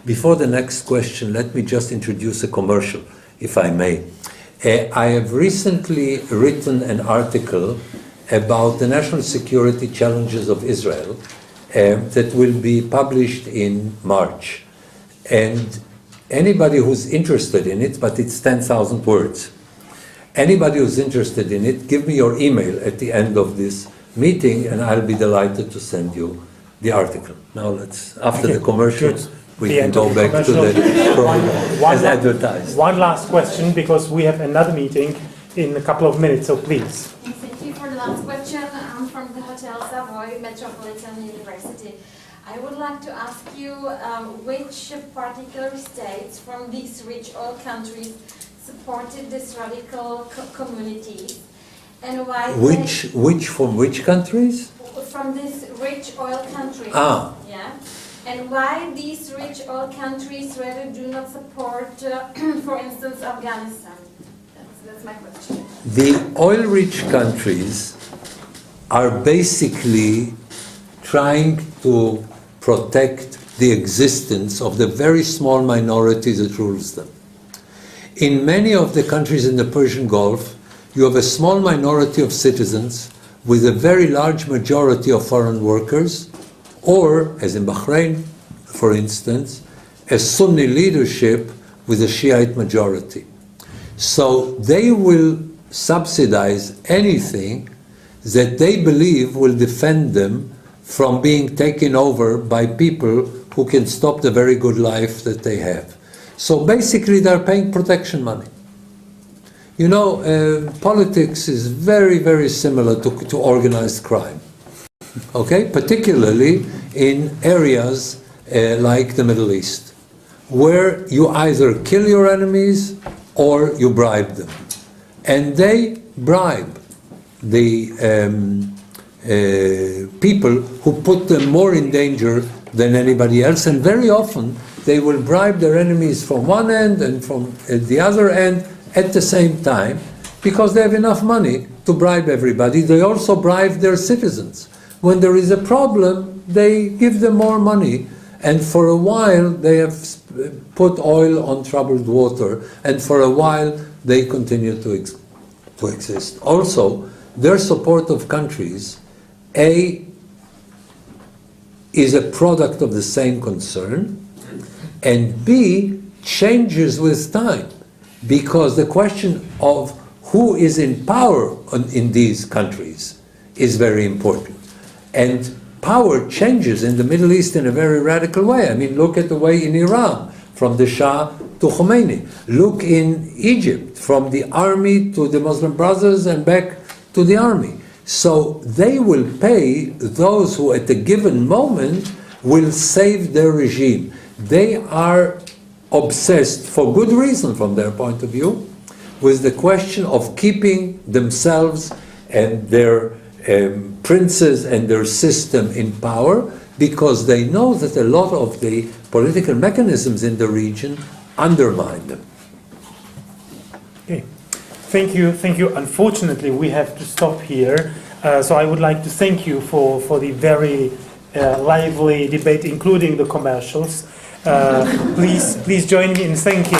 Before the next question, let me just introduce a commercial, if I may. I have recently written an article about the national security challenges of Israel that will be published in March. And anybody who's interested in it, but it's 10,000 words. Anybody who's interested in it, give me your email at the end of this meeting, and I'll be delighted to send you the article. Now let's, after the commercials, we can go back to the program as advertised. One last question, because we have another meeting in a couple of minutes, so please. Thank you for the last question. I'm from the Hotel Savoy Metropolitan University. I would like to ask you which particular states from these rich oil countries supported this radical community, and why From which countries? from these rich oil countries. Ah. Yeah. And why these rich oil countries rather do not support, for instance, Afghanistan? That's my question. The oil-rich countries are basically trying to protect the existence of the very small minority that rules them. In many of the countries in the Persian Gulf, you have a small minority of citizens with a very large majority of foreign workers, or, as in Bahrain, for instance, a Sunni leadership with a Shiite majority. So they will subsidize anything that they believe will defend them from being taken over by people who can stop the very good life that they have. So basically they're paying protection money. You know, politics is very, very similar to organized crime. Okay, particularly in areas like the Middle East, where you either kill your enemies or you bribe them. And they bribe the people who put them more in danger than anybody else, and very often they will bribe their enemies from one end and from the other end at the same time, because they have enough money to bribe everybody. They also bribe their citizens. When there is a problem, they give them more money, and for a while they have put oil on troubled water, and for a while they continue to exist. Also, their support of countries, A, is a product of the same concern, and B, changes with time, because the question of who is in power in these countries is very important. And power changes in the Middle East in a very radical way. I mean, look at the way in Iran, from the Shah to Khomeini. Look in Egypt, from the army to the Muslim Brothers and back to the army. So they will pay those who at a given moment will save their regime. They are obsessed, for good reason from their point of view, with the question of keeping themselves and their princes and their system in power, because they know that a lot of the political mechanisms in the region undermine them. Okay. Thank you. Unfortunately, we have to stop here. So I would like to thank you for the very lively debate, including the commercials. Please join me in thanking